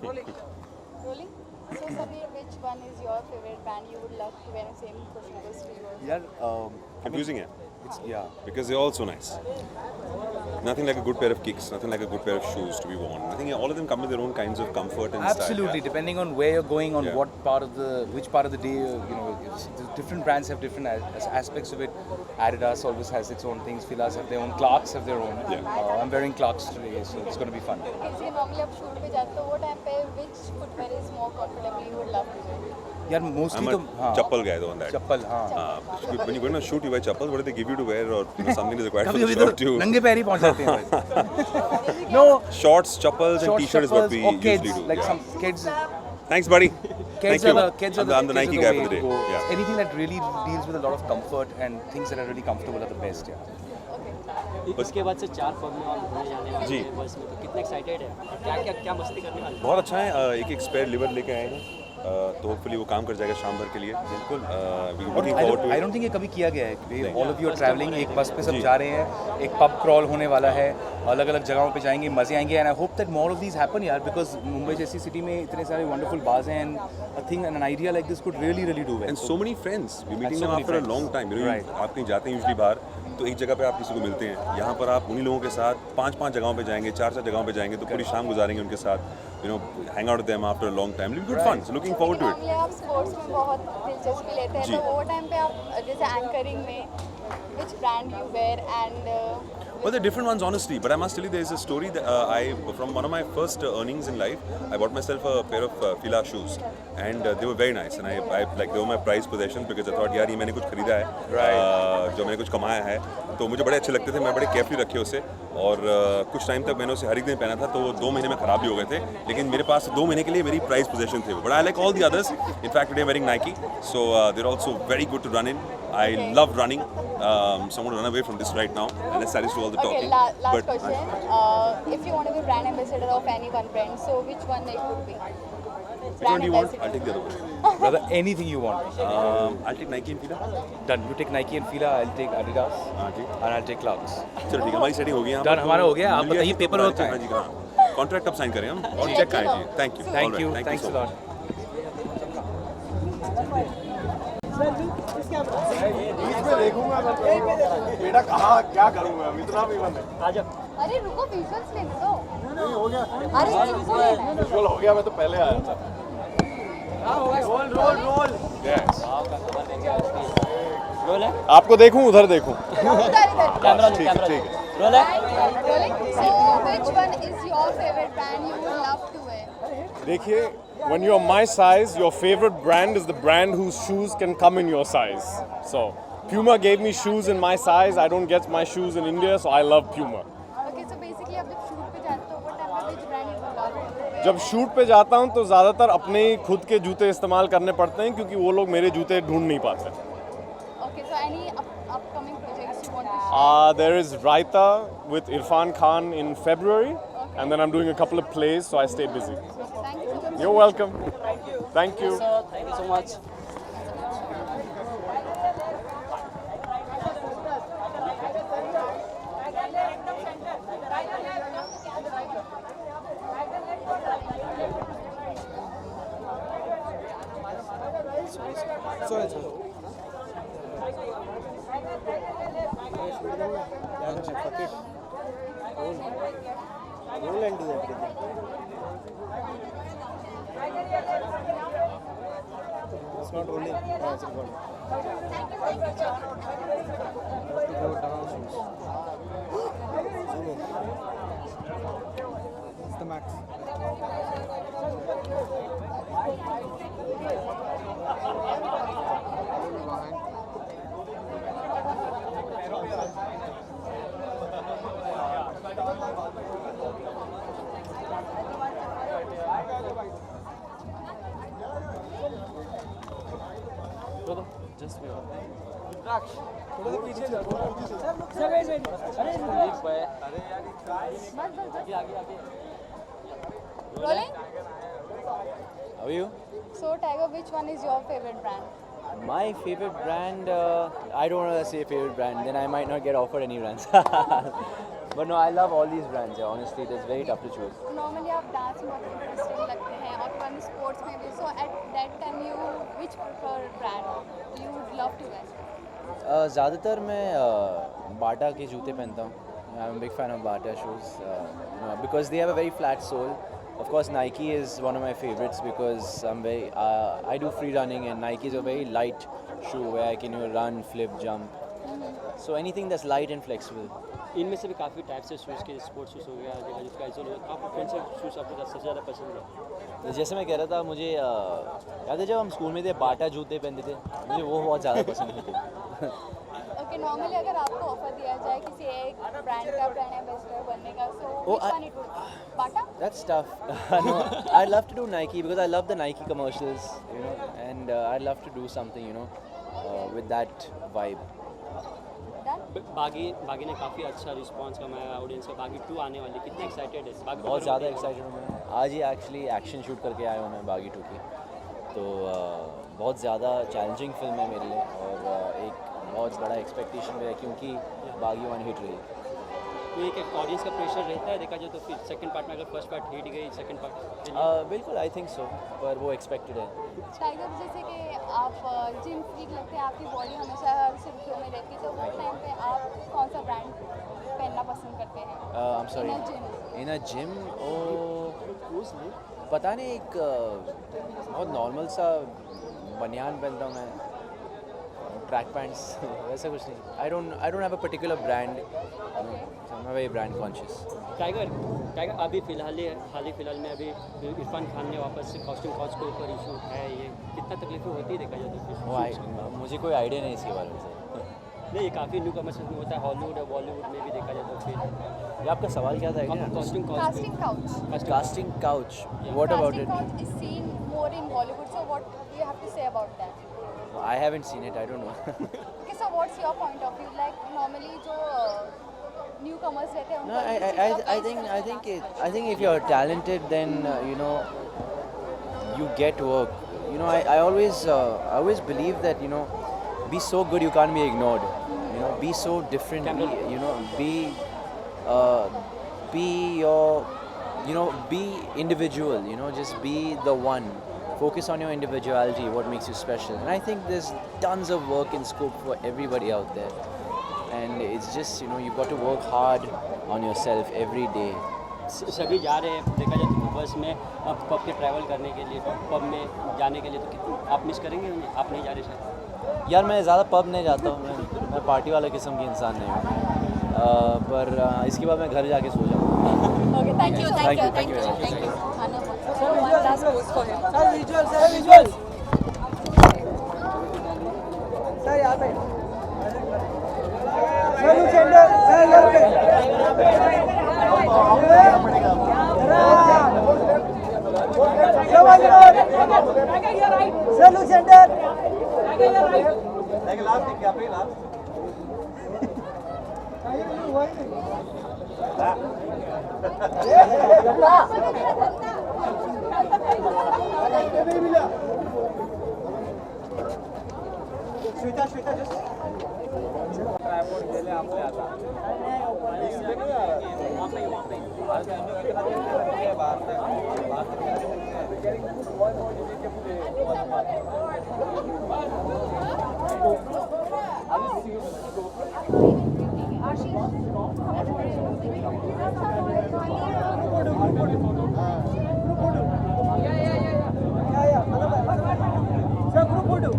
Rolling. So Sabir, which one is your favorite brand you would love to wear the same for Shooter's Studios? यार confusing है. Because they're all so nice. Nothing like a good pair of kicks, nothing like a good pair of shoes to be worn. I think all of them come with their own kinds of comfort and Absolutely, style. depending on where you're going, on which part of the day, different brands have different aspects of it. Adidas always has its own things. Fila's have their own. Clarks have their own. I'm wearing Clarks today, so it's going to be fun. Because normally आप shoot पे जाते हो, वो time पे which footwear is more comfortable you would love to wear? यार mostly I'm a chappal guy though on that. चप्पल, हाँ. When you go on a shoot, you wear chappals. What do they give you to wear, or something is required for the कभी shot too? नंगे पैर ही पहुंच जाते हैं. No. Shorts, chappals, and t-shirt is what we or usually kids, do. like some kids. Thanks, buddy. Kids Thank you. I'm the Nike guy for the day. Yeah. Anything that really deals with a lot of comfort and things that are really comfortable are the best. Yeah. उसके बाद से 4 pub में और घूमने जाने वाले जी. हैं बस में, तो कितने एक्साइटेड है, क्या मस्ती करने वाले हैं? बहुत अच्छा है. एक स्पेयर लिवर लेके आए हैं, तो होपफुली वो काम कर जाएगा शाम भर के लिए. बिल्कुल. I don't think ये कभी किया गया है. All of you are traveling, एक बस पे सब जा रहे हैं, एक pub crawl होने वाला है, अलग-अलग जगहों पे जाएंगे, मजे आएंगे, and I hope that more of these happen यार, because मुंबई जैसी सिटी में इतने सारे wonderful bars हैं, and a thing and an idea like this could really do well. And so many friends. We're meeting so them many after a friends. long time. Right. आप कहीं जाते हैं usually बाहर, तो एक जगह पे आप किसी को मिलते हैं. यहाँ पर आप उन्हीं लोगों के साथ 5 जगहों पे जाएंगे, 4 जगहों पे जाएंगे, तो पूरी शाम गुजारेंगे उनके साथ. Hang out with them after a long time. It'll be good fun. So looking forward to it. Normally आप sports में बहुत दिलचस्पी लेते हैं, तो वो time पे आप जैसे anchoring में which brand you wear and Well, they're different ones, honestly. But I must tell you, there's a story that from one of my first earnings in life, I bought myself a pair of Fila shoes, and they were very nice. And I like they were my prized possessions because I thought, यार ये मैंने कुछ खरीदा है, जो मैंने कुछ कमाया है, तो मुझे बड़े अच्छे लगते थे. मैं बड़े केयरफुली रखे उसे, और कुछ टाइम तक मैंने उसे हर एक दिन पहना था, तो वो 2 महीने में खराब भी हो गए थे. लेकिन मेरे पास 2 महीने के लिए मेरी प्राइज पोजेशन थे. But I like all the others. In fact, today I'm wearing Nike, so they're also very good to run in. I love running. So I'm going to run away from this right now, and let's do all the talking. Last question. If you want to be brand ambassador of any one brand, so which one it would be? Which one do you want? I'll take the other one. Brother, anything you want. I'll take Nike and Fila. Done. You take Nike and Fila, I'll take Adidas, and I'll take Clarks. चलो ठीक है, हमारी setting हो गई है. Done, हमारा हो गया. आप बताइए पेपर वर्क हाँ जी, हाँ. कॉन्ट्रैक्ट अब साइन करें हम और चेक करें जी. Thank you. Thank you. Thank Thanks you a so lot. देखूंगा बेटा कहाँ क्या करूंगा, इतना भी बंद है. अरे रुको, विजुअल्स लेने दो. नहीं हो गया. अरे इनको लेना है. विजुअल हो गया, मैं तो पहले आया था. रोल है, आपको देखूं उधर देखूं. कैमरा ठीक है. रोल है. So which one is your favorite brand you would love to wear? देखिए, when you're my size, your favorite brand is the brand whose shoes can come in your size. So Puma gave me shoes in my size. I don't get my shoes in India, so I love Puma. Okay, so basically आप जब shoot पे जाते हो, what type of which brand you would love to wear? जब shoot पे जाता हूँ तो ज़्यादातर अपने ही खुद के जूते इस्तेमाल करने पड़ते हैं, क्योंकि वो लोग मेरे जूते ढूंढ नहीं पाते. Okay, so any upcoming projects you want to share? There is Raita with Irfan Khan in February, and then I'm doing a couple of plays, so I stay busy. Thank you so much. You're welcome. Thank you. Thank you so much. Roll and do everything. not rolling. It's recording. It's the max. Just wait. Rolling? How are you? So, Tiger, which one is your favorite brand? My favorite brand, I don't want to say favorite brand, then I might not get offered any brands. But no, I love all these brands. Yeah, honestly, it's very tough to choose. Normally, आप dance में बहुत interesting लगते हैं और fun sports में भी. So, at that time, you which preferred brand you would love to wear? ज़्यादातर मैं बाटा के जूते पहनता हूँ. I'm a big fan of Bata shoes because they have a very flat sole. Of course, Nike is one of my favorites because I do free running and Nike is a very light shoe where I can run, flip, jump. So anything that's light and flexible. इनमें से भी काफ़ी types है shoes के, sports shoes हो गया, casual हो गया. आपको कौन सा शूज़ आपको सबसे ज़्यादा पसंद है? तो जैसे मैं कह रहा था, मुझे याद है जब हम स्कूल में थे बाटा जूते पहनते थे, मुझे वो बहुत ज़्यादा पसंद थे. Okay, normally अगर आपको ऑफर दिया जाए किसी एक ब्रांड का ब्रांड एम्बेसडर बनने का, so which one it would? Bata? That's tough. No, I'd love to do Nike because I love the Nike commercials, and I'd love to do something, with that vibe. बागी ने काफ़ी अच्छा response कमाया audience का. बागी 2 आने वाली, कितने एक्साइटेड है? बागी बहुत ज़्यादा एक्साइटेड हूँ मैं. आज ही एक्चुअली एक्शन शूट करके आया हूँ मैं बागी 2 की. तो बहुत ज़्यादा चैलेंजिंग फिल्म है मेरे लिए और एक बहुत बड़ा एक्सपेक्टेशन है क्योंकि बागी 1 हिट रही. तो एक ऑडियंस का प्रेशर रहता है देखा जाए तो फिर सेकंड पार्ट में अगर फर्स्ट पार्ट हिट गई सेकंड पार्ट बिल्कुल आई थिंक सो, पर वो एक्सपेक्टेड है. टाइगर, जैसे कि आप जिम फ्रीक लगते हैं, आपकी बॉडी हमेशा हर सुर्खियों में रहती है, तो वो टाइम पे आप कौन सा ब्रांड पहनना पसंद करते हैं? I'm sorry. In a gym? पता नहीं, एक बहुत नॉर्मल सा बनियान पहनता हूँ मैं, ट्रैक पैंट्स, वैसा कुछ नहीं. I don't have a particular brand. I'm very brand conscious. Tiger अभी हाल ही फिलहाल में अभी इरफान खान ने वापस से कॉस्ट्यूम कॉज के ऊपर इशू उठाया. ये कितना तकलीफें होती है देखा जाए तो? मुझे कोई आइडिया नहीं इसके बारे में. नहीं, ये काफ़ी न्यू कमर्शियल में होता है, हॉलीवुड और बॉलीवुड में भी देखा जाए तो. फिर ये आपका सवाल क्या था? Casting couch. Casting couch. What about it? Casting couch is seen more in Bollywood, so what do you have to say about that? I haven't seen it. I don't know. Okay, so what's your point of view? Like normally जो newcomers रहते हैं No, I think if you're talented, then you get work. I always believe that be so good you can't be ignored. Be so different. Be individual. Just be the one. Focus on your individuality, what makes you special. And I think there's tons of work and scope for everybody out there. And it's just, you've got to work hard on yourself every day. सभी जा रहे हैं देखा जाए तो बस में, अब पब के ट्रैवल करने के लिए, पब में जाने के लिए, तो कितने आप मिस करेंगे उन्हें? आप नहीं जा रहे शायद? यार मैं ज़्यादा पब नहीं जाता हूँ, मैं पार्टी वाला किस्म की इंसान नहीं हूँ. पर इसके बाद मैं घर जाके सो जाऊँगा. Okay, thank you. Thank you very much. One last pose for him. Visuals. Sir, यहाँ पे. Sir, look center. Sir, left पे. Sir, look center. Like last thing, क्या पे last? श्वेता जस्ट ट्राइपॉड ले ले आपसे आता ग्रुप फोटो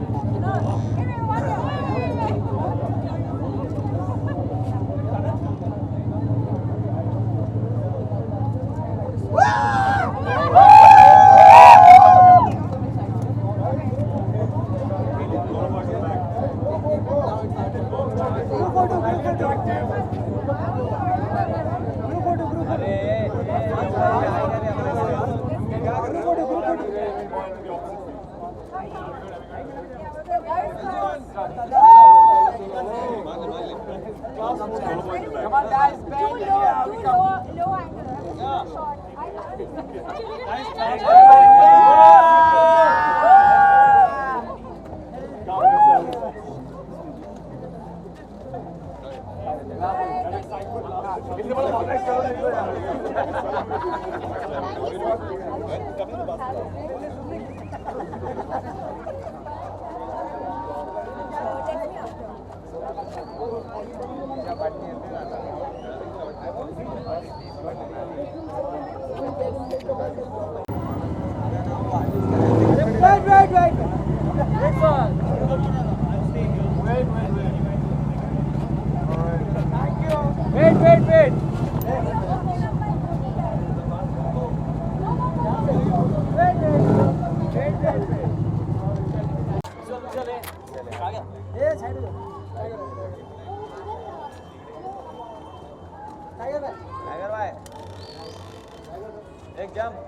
टाइगर भाई एक जंप